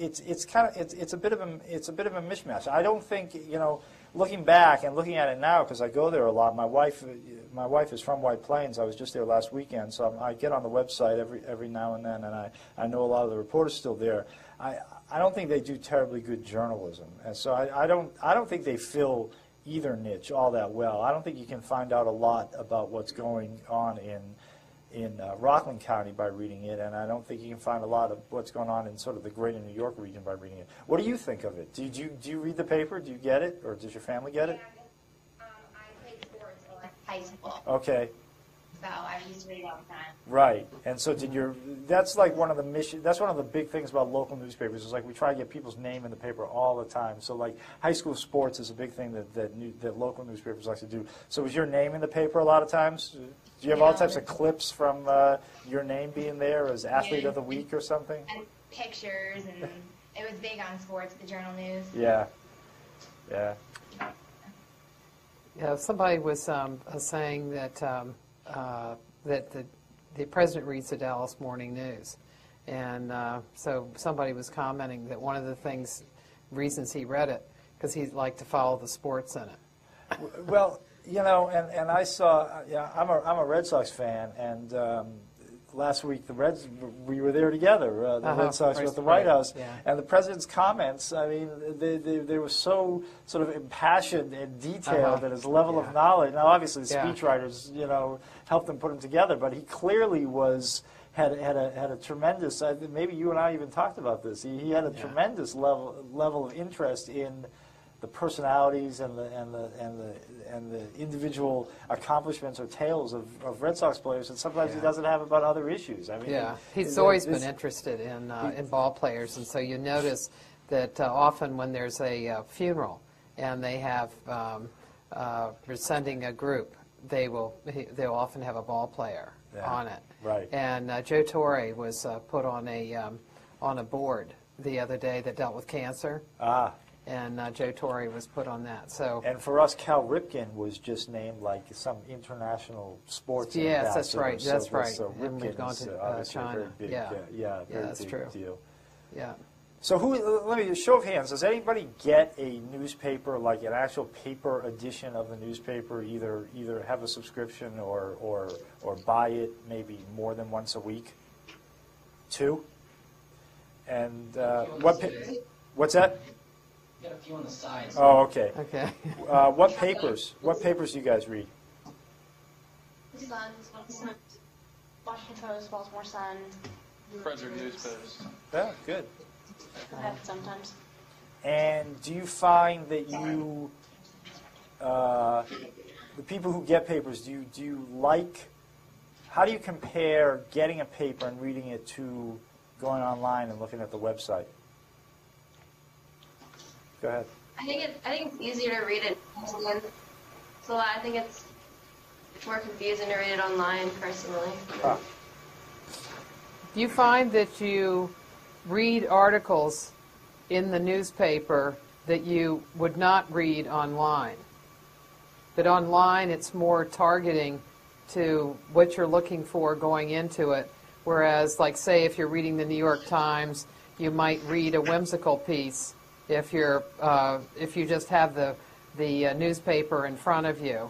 a bit of a mishmash. I don't think looking back and looking at it now, because I go there a lot. My wife is from White Plains. I was just there last weekend, so I get on the website every now and then, and I know a lot of the reporters still there. I don't think they do terribly good journalism, and so I don't think they fill either niche all that well. I don't think you can find out a lot about what's going on in Rockland County by reading it, and I don't think you can find a lot of what's going on in sort of the greater New York region by reading it. What do you think of it? Do you read the paper? Do you get it, or does your family get it? I played sports in high school, Okay. so I used to read it all the time. Right, and so that's like one of the big things about local newspapers is like we try to get people's name in the paper all the time. So like high school sports is a big thing that local newspapers like to do. So was your name in the paper a lot of times? Do you have all types of clips from your name being there as athlete of the week or something? And pictures, and it was big on sports, the Journal News. Yeah. Yeah, somebody was saying that that the president reads the Dallas Morning News, and so somebody was commenting that one of the reasons he read it, because he liked to follow the sports in it. Well, and I saw. Yeah, I'm a Red Sox fan, and last week the Reds, we were there together. The Red Sox were at the White House, and the president's comments. I mean, they were so sort of impassioned and detailed, and his level of knowledge. Now, obviously, the speechwriters, helped him put them together, but he clearly had a tremendous. Maybe you and I even talked about this. He had a tremendous level of interest in the personalities and the individual accomplishments or tales of Red Sox players, and sometimes he doesn't have about other issues. I mean, he's always been interested in ball players, and so you notice that often when there's a funeral and they have sending a group, they'll often have a ball player on it. Right. And Joe Torre was put on a board the other day that dealt with cancer. And Joe Torre was put on that. And for us, Cal Ripken was just named like some international sports ambassador. Yes, that's right. That's right. So and we've gone to China. Very big, that's big true. deal. Yeah. So let me show of hands. Does anybody get a newspaper, like an actual paper edition of the newspaper? Either have a subscription or buy it maybe more than once a week. 2. And what's that? Got a few on the side. Oh, okay. Okay. What papers do you guys read? Sun, Washington Post, Baltimore Sun. Frederick News Post. Yeah, good. Sometimes. And do you find that the people who get papers, do you like? How do you compare getting a paper and reading it to going online and looking at the website? Go ahead. I think it's easier to read it online. So I think it's more confusing to read it online, personally. Do you find that you read articles in the newspaper that you would not read online? That online it's more targeting to what you're looking for going into it, whereas, like, say, if you're reading the New York Times, you might read a whimsical piece if you just have the newspaper in front of you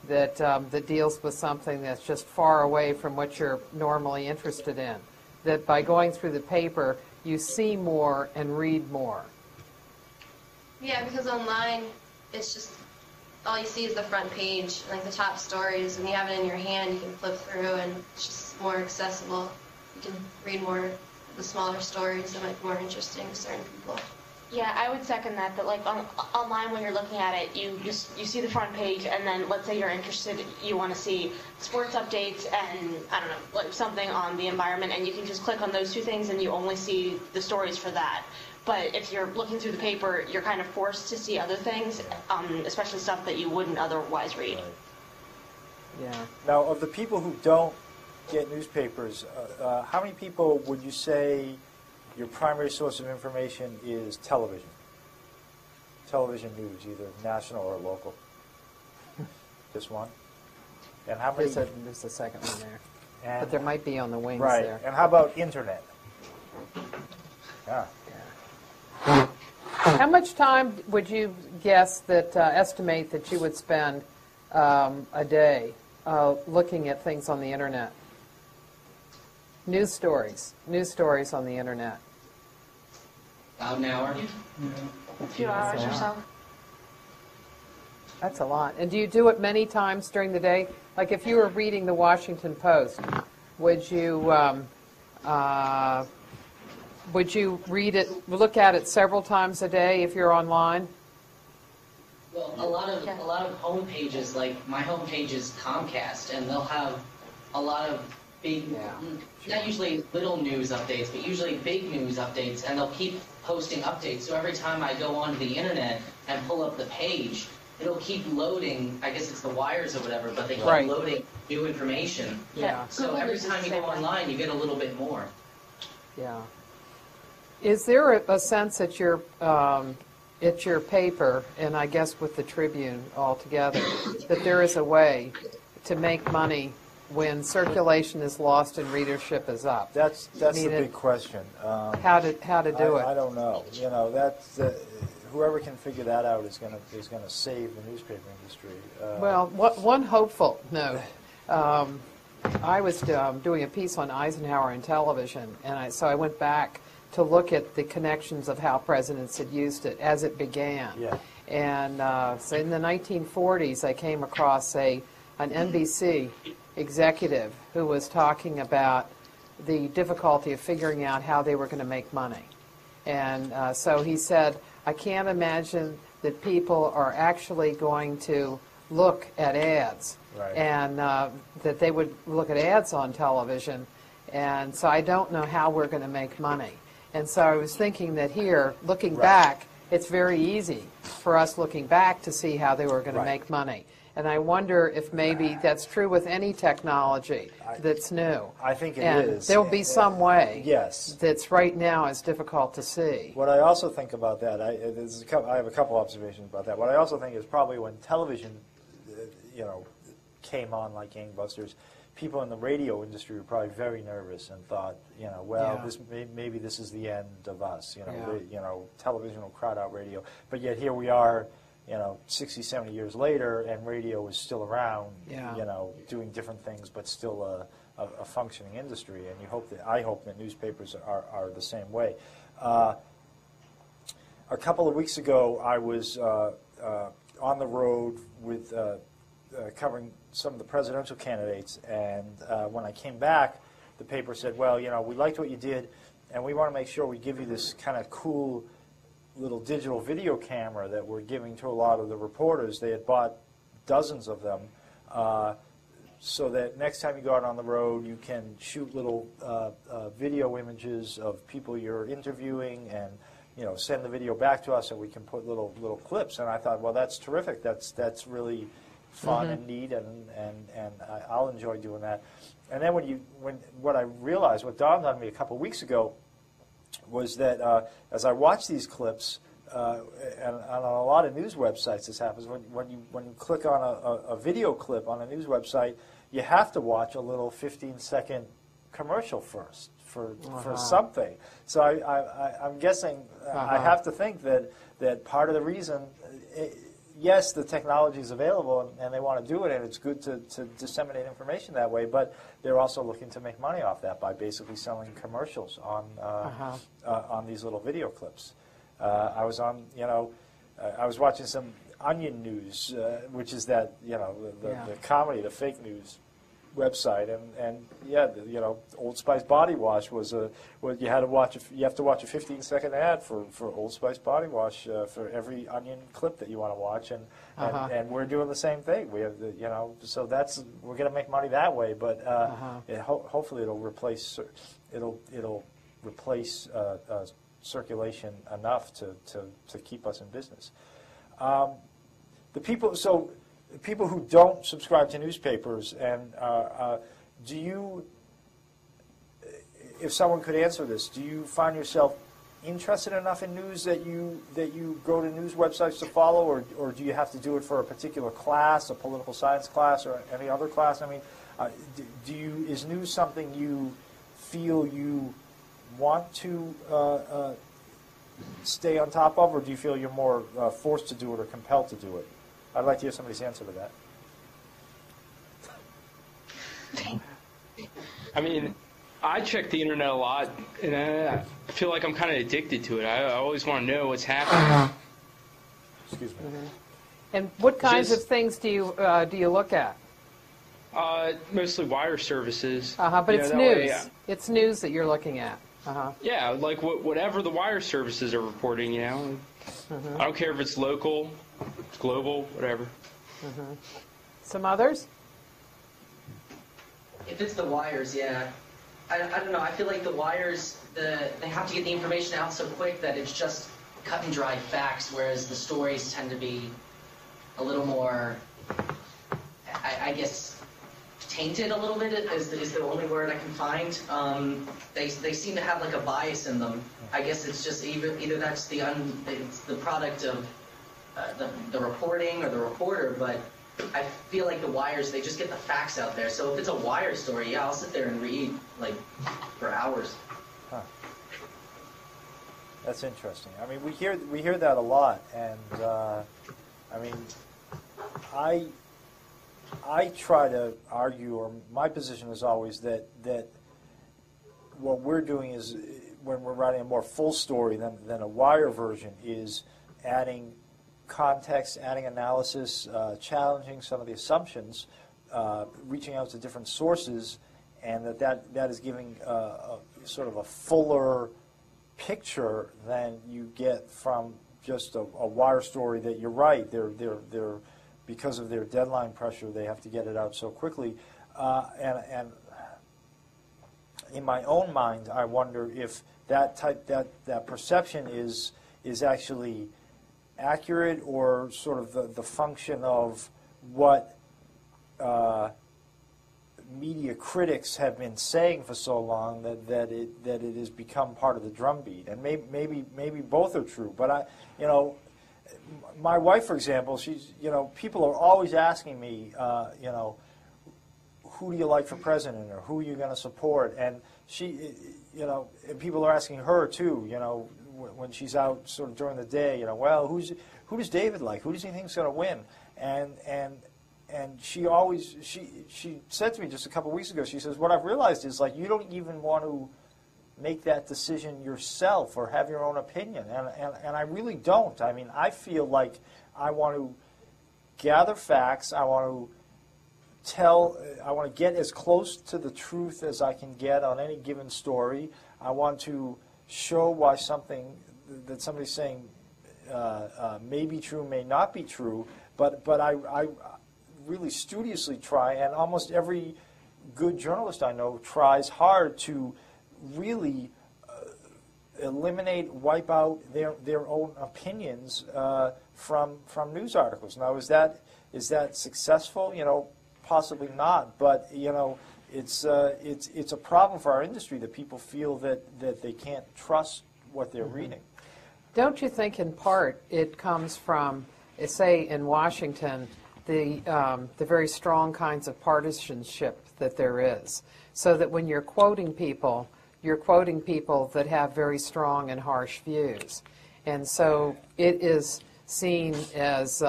that deals with something that's just far away from what you're normally interested in. That by going through the paper, you see more and read more. Yeah, because online, it's just all you see is the front page, like the top stories. When you have it in your hand, you can flip through, and it's just more accessible. You can read more of the smaller stories that might be more interesting to certain people. Yeah, I would second that. That like online, when you're looking at it, you see the front page, and then let's say you're interested, you want to see sports updates and I don't know, like something on the environment, and you can just click on those two things, and you only see the stories for that. But if you're looking through the paper, you're kind of forced to see other things, especially stuff that you wouldn't otherwise read. Right. Yeah. Now, of the people who don't get newspapers, how many people would you say your primary source of information is television? Television news, either national or local. Just one? And how many? There's a second one there. And, but there might be on the wings right. there. And how about internet? Yeah. How much time would you guess that, estimate that you would spend a day looking at things on the internet? News stories on the internet. About an hour. A few hours or so. That's a lot. And do you do it many times during the day? Like if you were reading the Washington Post, would you read it, look at it several times a day if you're online? Well, a lot of home pages, like my home page is Comcast, and they'll have a lot of big, not usually little news updates, but usually big news updates, and they'll keep posting updates. So every time I go onto the internet and pull up the page, it'll keep loading. I guess it's the wires or whatever, but they keep loading new information. Yeah. So every time you go online, you get a little bit more. Yeah. Is there a sense that it's your paper, and I guess with the Tribune altogether, that there is a way to make money when circulation is lost and readership is up? That's the big question. How to do it? I don't know. You know, that's whoever can figure that out is going to save the newspaper industry. Well, one hopeful note. I was doing a piece on Eisenhower and television, and so I went back to look at the connections of how presidents had used it as it began. Yeah. And so in the 1940s, I came across an NBC executive who was talking about the difficulty of figuring out how they were going to make money. And so he said, I can't imagine that people are actually going to look at ads. Right. And that they would look at ads on television. And so I don't know how we're going to make money. And so I was thinking that here, looking back, it's very easy for us looking back to see how they were going to make money. And I wonder if maybe that's true with any technology that's new. I think it and is. There'll be some way Yes. that's right now is difficult to see. What I also think about that, I have a couple observations about that. What I also think is probably when television, came on like gangbusters, people in the radio industry were probably very nervous and thought, maybe this is the end of us. Television will crowd out radio. But yet here we are, 60, 70 years later, and radio is still around, doing different things, but still a functioning industry. And I hope that newspapers are the same way. A couple of weeks ago, I was on the road with covering some of the presidential candidates, and when I came back, the paper said, well, we liked what you did, and we want to make sure we give you this kind of cool little digital video camera that we're giving to a lot of the reporters. They had bought dozens of them, so that next time you go out on the road, you can shoot little video images of people you're interviewing, and send the video back to us, and we can put little clips. And I thought, well, that's terrific. That's really fun and neat, and I'll enjoy doing that. And then what I realized, what dawned on me a couple of weeks ago, was that as I watch these clips, and on a lot of news websites this happens, when you click on a video clip on a news website, you have to watch a little 15-second commercial first for something. So I'm guessing, I have to think that part of the reason, yes, the technology is available and they want to do it, and it's good to disseminate information that way, but they're also looking to make money off that by basically selling commercials on these little video clips. I was watching some Onion News, which is that, the comedy, the fake news website, and Old Spice body wash was you have to watch a 15-second ad for Old Spice body wash for every Onion clip that you want to watch, and we're doing the same thing. We have so we're going to make money that way, but hopefully it'll replace circulation enough to keep us in business. People who don't subscribe to newspapers, and do you, if someone could answer this, do you find yourself interested enough in news that you go to news websites to follow, or do you have to do it for a particular class, a political science class, or any other class? I mean, is news something you feel you want to stay on top of, or do you feel you're more forced to do it or compelled to do it? I'd like to hear somebody's answer to that. I mean, I check the internet a lot, and I feel like I'm kind of addicted to it. I always want to know what's happening. Excuse me. And what kinds of things do you look at? Mostly wire services. But it's news. It's news that you're looking at. Yeah, like whatever the wire services are reporting, I don't care if it's local, it's global, whatever. Some others? If it's the wires, yeah. I don't know. I feel like the wires, they have to get the information out so quick that it's just cut and dry facts, whereas the stories tend to be a little more, I guess, tainted a little bit is the only word I can find. They seem to have like a bias in them. I guess it's just either that's it's the product of the reporting or the reporter, but I feel like the wires, they just get the facts out there. So if it's a wire story, yeah, I'll sit there and read like for hours. That's interesting. I mean, we hear that a lot, and I mean, I try to argue, or my position is always that what we're doing is, when we're writing a more full story than a wire version, is adding context, adding analysis, challenging some of the assumptions, reaching out to different sources, and that is giving sort of a fuller picture than you get from just a wire story. That you're right, they're because of their deadline pressure, they have to get it out so quickly, and in my own mind, I wonder if that perception is actually accurate, or sort of the function of what media critics have been saying for so long, that it has become part of the drumbeat. And maybe both are true. But my wife, for example, she's, people are always asking me, who do you like for president, or who are you going to support? And she, and people are asking her too, when she's out sort of during the day, well, who does David like? Who does he think is going to win? And she always, she said to me just a couple of weeks ago, she says, what I've realized is, like, you don't even want to make that decision yourself or have your own opinion. And I really don't. I mean, I feel like I want to gather facts. I want to get as close to the truth as I can get on any given story. I want to show why something that somebody's saying may be true, may not be true. But I really studiously try, and almost every good journalist I know tries hard to really eliminate, wipe out their own opinions from news articles. Now, is that successful? Possibly not, but it's a problem for our industry that people feel that they can't trust what they're reading. Don't you think, in part, it comes from, say, in Washington, the very strong kinds of partisanship that there is, so that when you're quoting people that have very strong and harsh views, and so it is seen as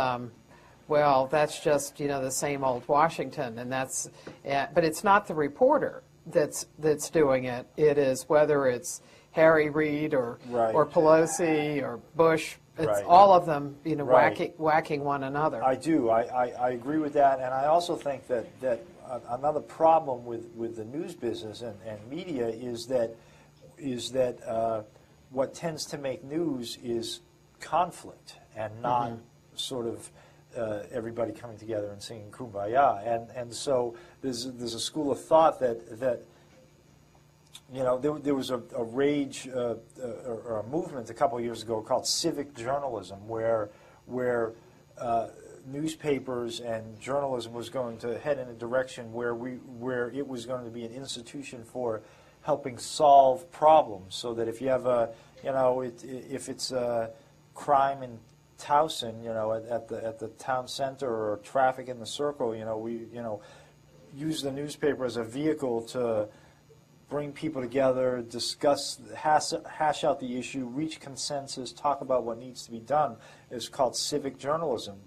well, that's just the same old Washington, and but it's not the reporter that's doing it. It is, whether it's Harry Reid or Pelosi or Bush. It's all of them, whacking one another. I do. I agree with that, and I also think that another problem with the news business and media is that what tends to make news is conflict, and not sort of everybody coming together and singing Kumbaya. And so there's a school of thought that there was a rage or a movement a couple of years ago called civic journalism, where newspapers and journalism was going to head in a direction where it was going to be an institution for helping solve problems. So that if you have if it's a crime in Towson, at the town center, or traffic in the circle, we use the newspaper as a vehicle to bring people together, discuss, hash out the issue, reach consensus, talk about what needs to be done. It's called civic journalism,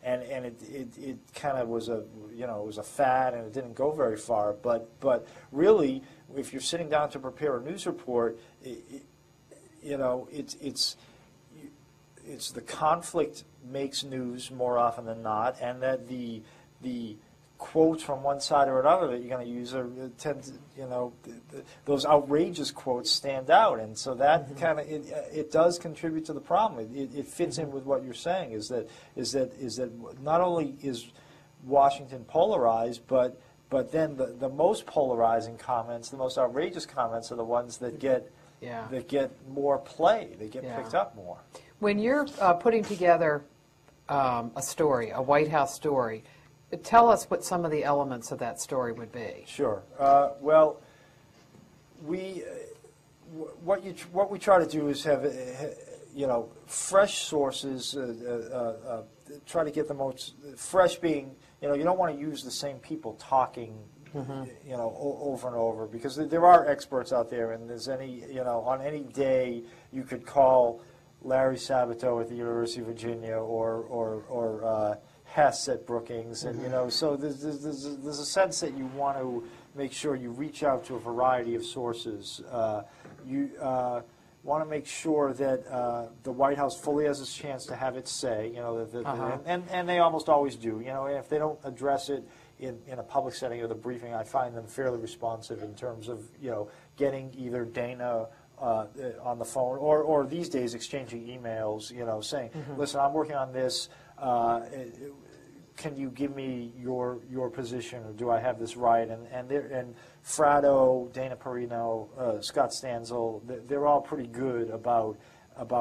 and it kind of was it was a fad, and it didn't go very far. But really, if you're sitting down to prepare a news report, it's the conflict makes news more often than not, and that the quotes from one side or another that you're going to use those outrageous quotes stand out, and so that kind of it does contribute to the problem. It fits in with what you're saying. Is that not only is Washington polarized, but then the most polarizing comments, the most outrageous comments, are the ones that get more play. They get picked up more. When you're putting together a story, a White House story, tell us what some of the elements of that story would be. Sure. Well, what we try to do is have fresh sources. Try to get the most fresh, being you don't want to use the same people talking you know, over and over, because there are experts out there, and there's any, you know, on any day you could call Larry Sabato at the University of Virginia or Hess at Brookings, and you know, so there's a sense that you want to make sure you reach out to a variety of sources. You want to make sure that the White House fully has a chance to have its say, you know, and they almost always do. You know, if they don't address it in a public setting or the briefing, I find them fairly responsive in terms of, you know, getting either Dana on the phone or these days exchanging emails, you know, saying, listen, I'm working on this. Can you give me your position, or do I have this right? And Fratto, Dana Perino, Scott Stanzel, they're all pretty good about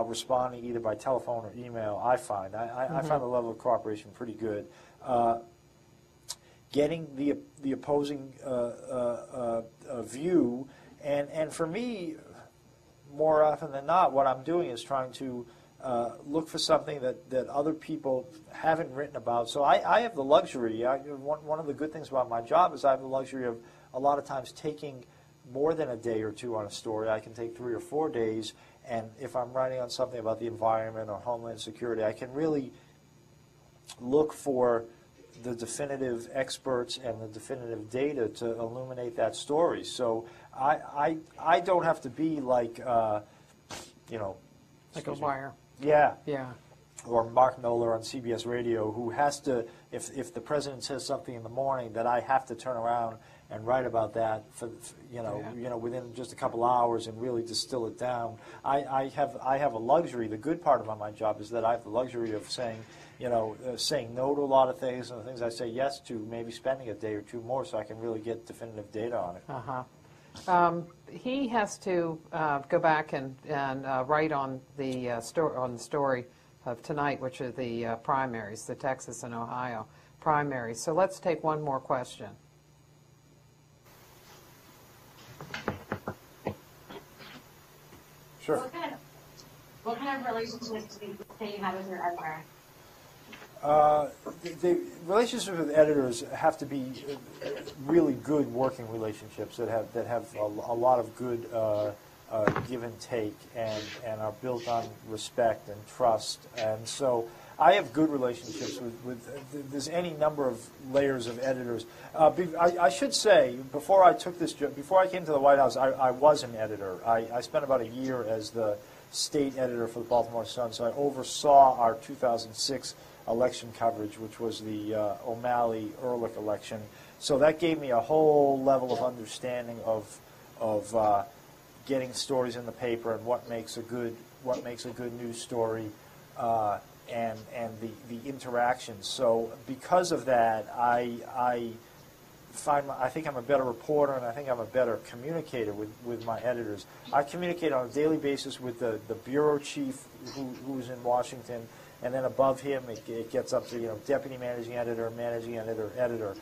responding either by telephone or email. I find I find the level of cooperation pretty good. Getting the opposing view, and for me, more often than not, what I'm doing is trying to look for something that other people haven't written about. So I have the luxury, one of the good things about my job is I have the luxury of a lot of times taking more than a day or two on a story. I can take 3 or 4 days, and if I'm writing on something about the environment or Homeland Security, I can really look for the definitive experts and the definitive data to illuminate that story. So I don't have to be like, you know, like a wire. Yeah. Yeah. Or Mark Knoller on CBS Radio, who has to, if the president says something in the morning, that I have to turn around and write about that for you know within just a couple hours and really distill it down. I have a luxury. The good part about my job is that I have the luxury of saying, you know, saying no to a lot of things, and the things I say yes to, maybe spending a day or two more so I can really get definitive data on it. He has to go back and write on the story of tonight, which are the primaries, the Texas and Ohio primaries. So let's take one more question. Sure. What kind of relationships do you say you have with your editor? The relationships with editors have to be really good working relationships that have a lot of good give and take and are built on respect and trust. And so I have good relationships with there's any number of layers of editors. I should say, before I took this job, before I came to the White House, I was an editor. I spent about a year as the state editor for the Baltimore Sun, so I oversaw our 2006 election coverage, which was the O'Malley-Ehrlich election. So that gave me a whole level of understanding of getting stories in the paper and what makes a good news story, and the interactions. So because of that, I think I'm a better reporter, and I think I'm a better communicator with my editors. I communicate on a daily basis with the bureau chief who's in Washington, and then above him it gets up to, you know, deputy managing editor, editor.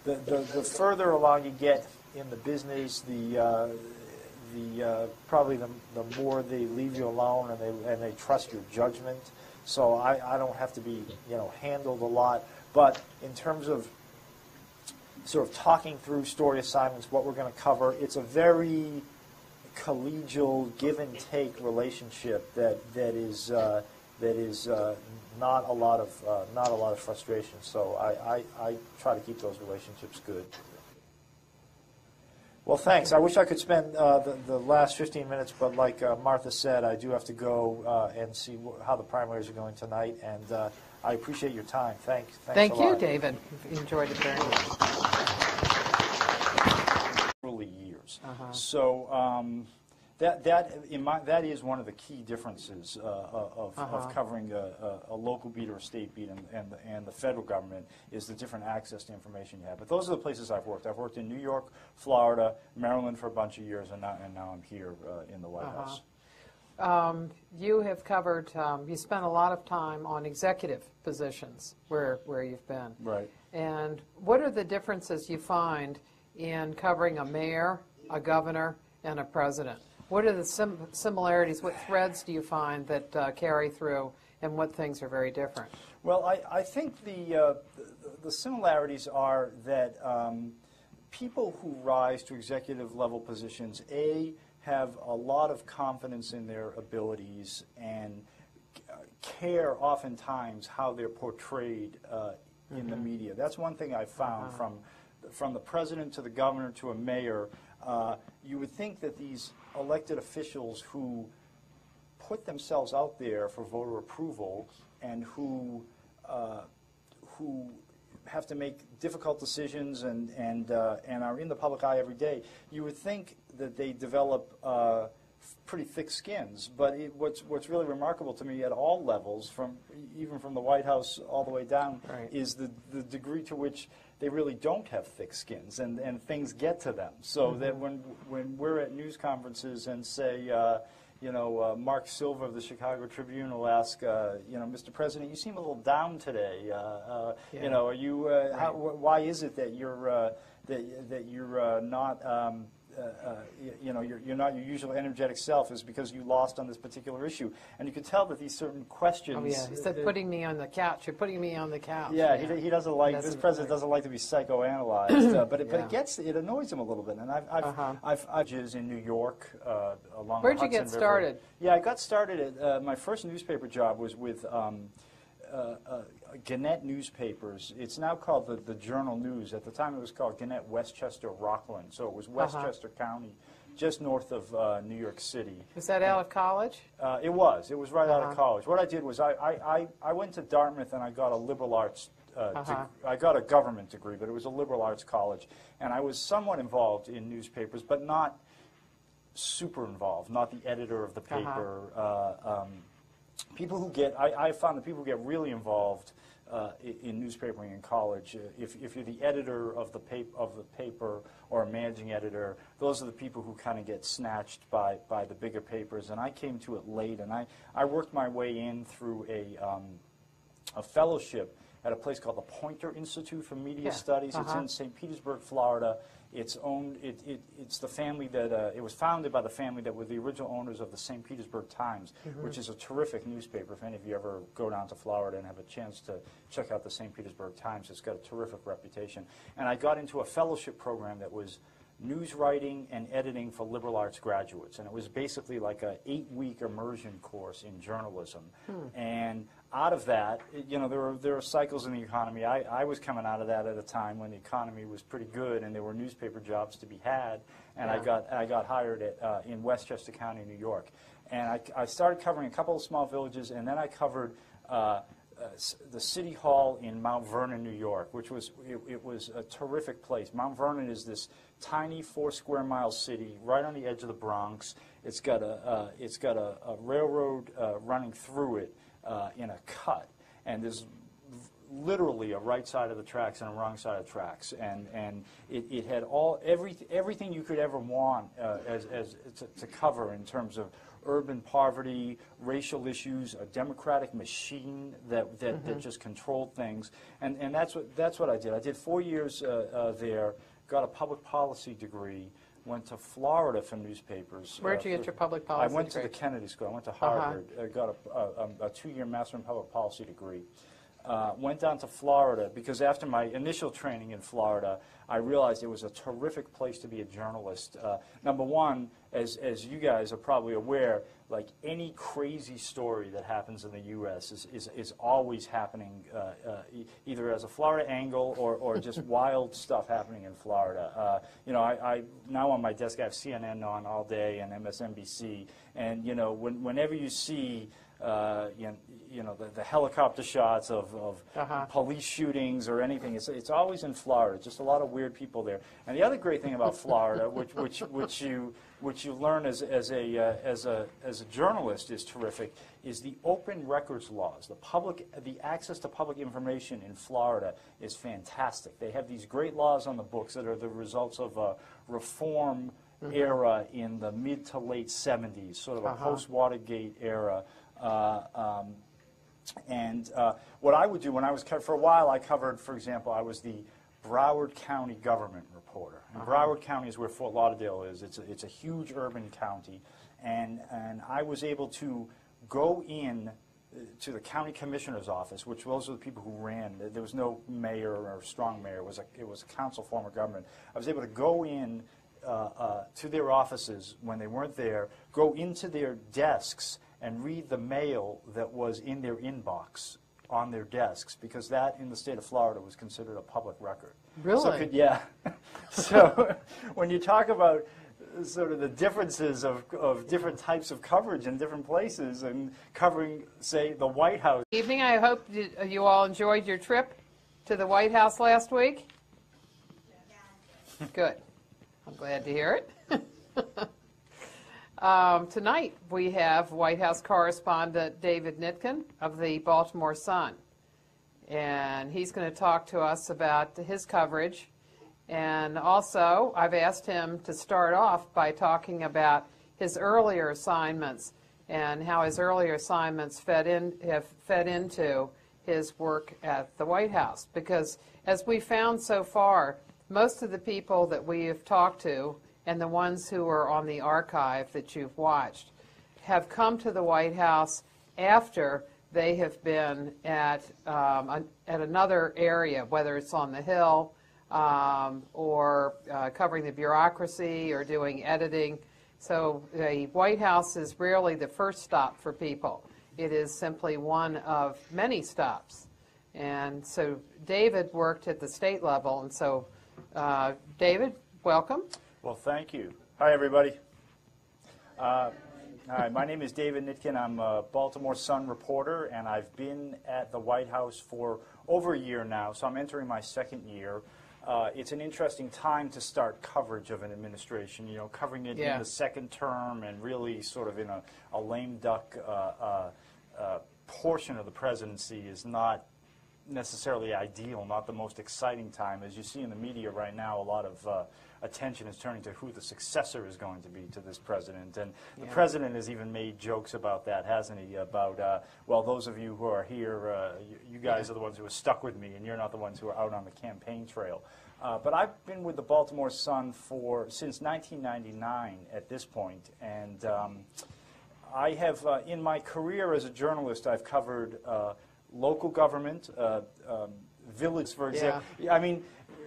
The further along you get in the business, probably the more they leave you alone and they trust your judgment. So I don't have to be, you know, handled a lot. But in terms of sort of talking through story assignments, what we're going to cover, it's a very collegial give and take relationship that is not a lot of frustration. So I try to keep those relationships good. Well, thanks. I wish I could spend the last 15 minutes, but like Martha said, I do have to go and see how the primaries are going tonight, and I appreciate your time. Thanks Thank a you, lot. David. Enjoyed it very much. Early years. So that is one of the key differences of covering a local beat or a state beat and the federal government is the different access to information you have. But those are the places I've worked. I've worked in New York, Florida, Maryland for a bunch of years, and now I'm here in the White House. You have covered, you spent a lot of time on executive positions where you've been. Right. And what are the differences you find in covering a mayor, a governor, and a president? What are the similarities? What threads do you find that carry through, and what things are very different? Well, I think the similarities are that people who rise to executive level positions, have a lot of confidence in their abilities and care oftentimes how they're portrayed in the media. That's one thing I found from the president to the governor to a mayor. You would think that these elected officials who put themselves out there for voter approval and who have to make difficult decisions and are in the public eye every day, you would think that they develop pretty thick skins. But what's really remarkable to me at all levels, even from the White House all the way down, is the degree to which they really don't have thick skins, and things get to them. So that when we're at news conferences and say, Mark Silva of the Chicago Tribune will ask, Mr. President, you seem a little down today. Are you? Why is it that you're not? You're not your usual energetic self? Is because you lost on this particular issue, and you could tell that these certain questions. Oh yeah, he said, "Putting me on the couch. You're putting me on the couch." Yeah, he doesn't like this president doesn't like to be psychoanalyzed, but it annoys him a little bit. And I've judges in New York along. Where'd the you get Hudson started? River. Yeah, I got started at my first newspaper job was with. Gannett newspapers. It's now called the Journal News. At the time, it was called Gannett Westchester Rockland. So it was Westchester County, just north of New York City. Was that out of college? It was. It was right out of college. What I did was I went to Dartmouth and I got a liberal arts. I got a government degree, but it was a liberal arts college, and I was somewhat involved in newspapers, but not super involved. Not the editor of the paper. People who get, I found that people who get really involved in newspapering in college, if you're the editor of the paper or a managing editor, those are the people who kind of get snatched by the bigger papers. And I came to it late, and I worked my way in through a fellowship at a place called the Poynter Institute for Media Studies. It's in St. Petersburg, Florida. It's owned. It's the family that it was founded by the family that were the original owners of the St. Petersburg Times, which is a terrific newspaper. If any of you ever go down to Florida and have a chance to check out the St. Petersburg Times, it's got a terrific reputation. And I got into a fellowship program that was news writing and editing for liberal arts graduates, and it was basically like a 8-week immersion course in journalism. And out of that, there are cycles in the economy. I was coming out of that at a time when the economy was pretty good and there were newspaper jobs to be had, and I got hired in Westchester County, New York. And I started covering a couple of small villages, and then I covered the City Hall in Mount Vernon, New York, which was it was a terrific place. Mount Vernon is this tiny 4-square-mile city right on the edge of the Bronx. It's got a railroad running through it in a cut, and there's literally a right side of the tracks and a wrong side of the tracks, and it had everything you could ever want to cover in terms of urban poverty, racial issues, a democratic machine that just controlled things, and that's what I did. I did 4 years there, got a public policy degree, went to Florida for newspapers. Where did you get your public policy degree? I went to the Kennedy School. I went to Harvard. I got a 2-year Master in Public Policy degree. Went down to Florida because after my initial training in Florida, I realized it was a terrific place to be a journalist. Number one, as you guys are probably aware, like any crazy story that happens in the U.S. is always happening either as a Florida angle or just wild stuff happening in Florida. I now on my desk I have CNN on all day and MSNBC, and whenever you see the helicopter shots of police shootings or anything. It's always in Florida. Just a lot of weird people there. And the other great thing about Florida, which you learn as a journalist is terrific, is the open records laws. The access to public information in Florida is fantastic. They have these great laws on the books that are the results of a reform era in the mid to late 70s, sort of a post-Watergate era. What I would do when I was for a while, I covered, for example, I was the Broward County government reporter. And Broward County is where Fort Lauderdale is. It's a huge urban county, and I was able to go in to the county commissioner's office, which those were the people who ran. There was no mayor or strong mayor. It was a council form of government. I was able to go in to their offices when they weren't there, go into their desks and read the mail that was in their inbox on their desks, because that in the state of Florida was considered a public record. Really? So yeah. So when you talk about sort of the differences of different types of coverage in different places and covering, say, the White House. Evening, I hope you all enjoyed your trip to the White House last week. Good. I'm glad to hear it. Tonight we have White House correspondent David Nitkin of the Baltimore Sun, and he's going to talk to us about his coverage. And also, I've asked him to start off by talking about his earlier assignments and how his earlier assignments have fed into his work at the White House. Because as we found so far, most of the people that we have talked to and the ones who are on the archive that you've watched have come to the White House after they have been at another area, whether it's on the Hill, or covering the bureaucracy or doing editing. So the White House is rarely the first stop for people. It is simply one of many stops. And so David worked at the state level. And so, David, welcome. Well, thank you. Hi, everybody. Hi, my name is David Nitkin. I'm a Baltimore Sun reporter, and I've been at the White House for over a year now, so I'm entering my second year. It's an interesting time to start coverage of an administration, you know, covering it in the second term and really sort of in a lame duck portion of the presidency is not necessarily ideal, not the most exciting time. As you see in the media right now, a lot of attention is turning to who the successor is going to be to this president. And the president has even made jokes about that, hasn't he? About, well, those of you who are here, you guys are the ones who are stuck with me, and you're not the ones who are out on the campaign trail. But I've been with the Baltimore Sun since 1999 at this point, and I have, in my career as a journalist, I've covered local government, village, for example. I mean,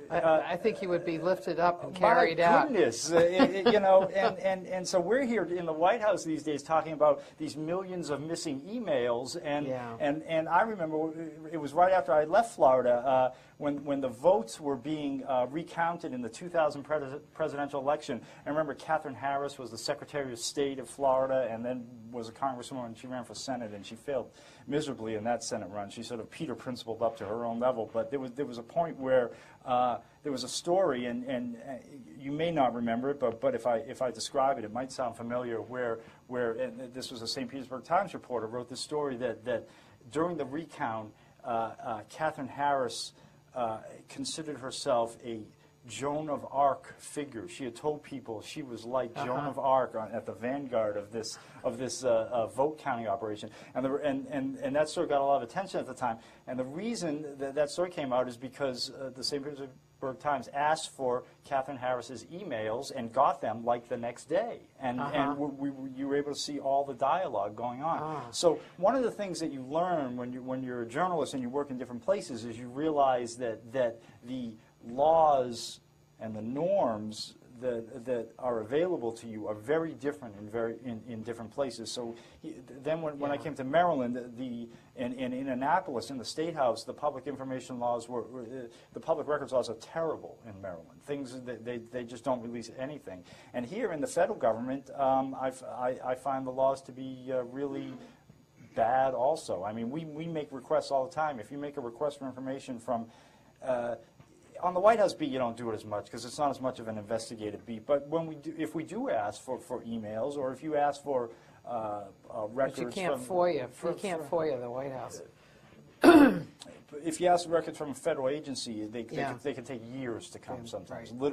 I think you would be lifted up and carried out. My goodness, you know, and so we're here in the White House these days talking about these millions of missing emails, and I remember it was right after I left Florida when the votes were being recounted in the 2000 presidential election. I remember Katherine Harris was the Secretary of State of Florida and then was a congresswoman, and she ran for Senate, and she failed miserably in that Senate run. She sort of Peter Principled up to her own level, but there was a point where there was a story, and you may not remember it, but if I describe it, it might sound familiar, where and this was a St. Petersburg Times reporter wrote this story that during the recount, Katherine Harris considered herself a Joan of Arc figure. She had told people she was like Joan of Arc at the vanguard of this vote counting operation, and that story got a lot of attention at the time. And the reason that story came out is because the St. Petersburg Times asked for Katherine Harris's emails and got them like the next day, and you were able to see all the dialogue going on. So one of the things that you learn when you're a journalist and you work in different places is you realize that the laws and the norms that are available to you are very different in different places. So then when I came to Maryland, in Annapolis, in the State House, the public information laws the public records laws are terrible in Maryland. Things they just don't release anything. And here in the federal government, I find the laws to be really bad also. I mean, we make requests all the time. If you make a request for information from on the White House beat, you don't do it as much because it's not as much of an investigative beat. But if we do ask for emails, or if you ask for records, but you can't FOIA. You can't FOIA the White House. If you ask records from a federal agency, they can take years to come sometimes. Literally.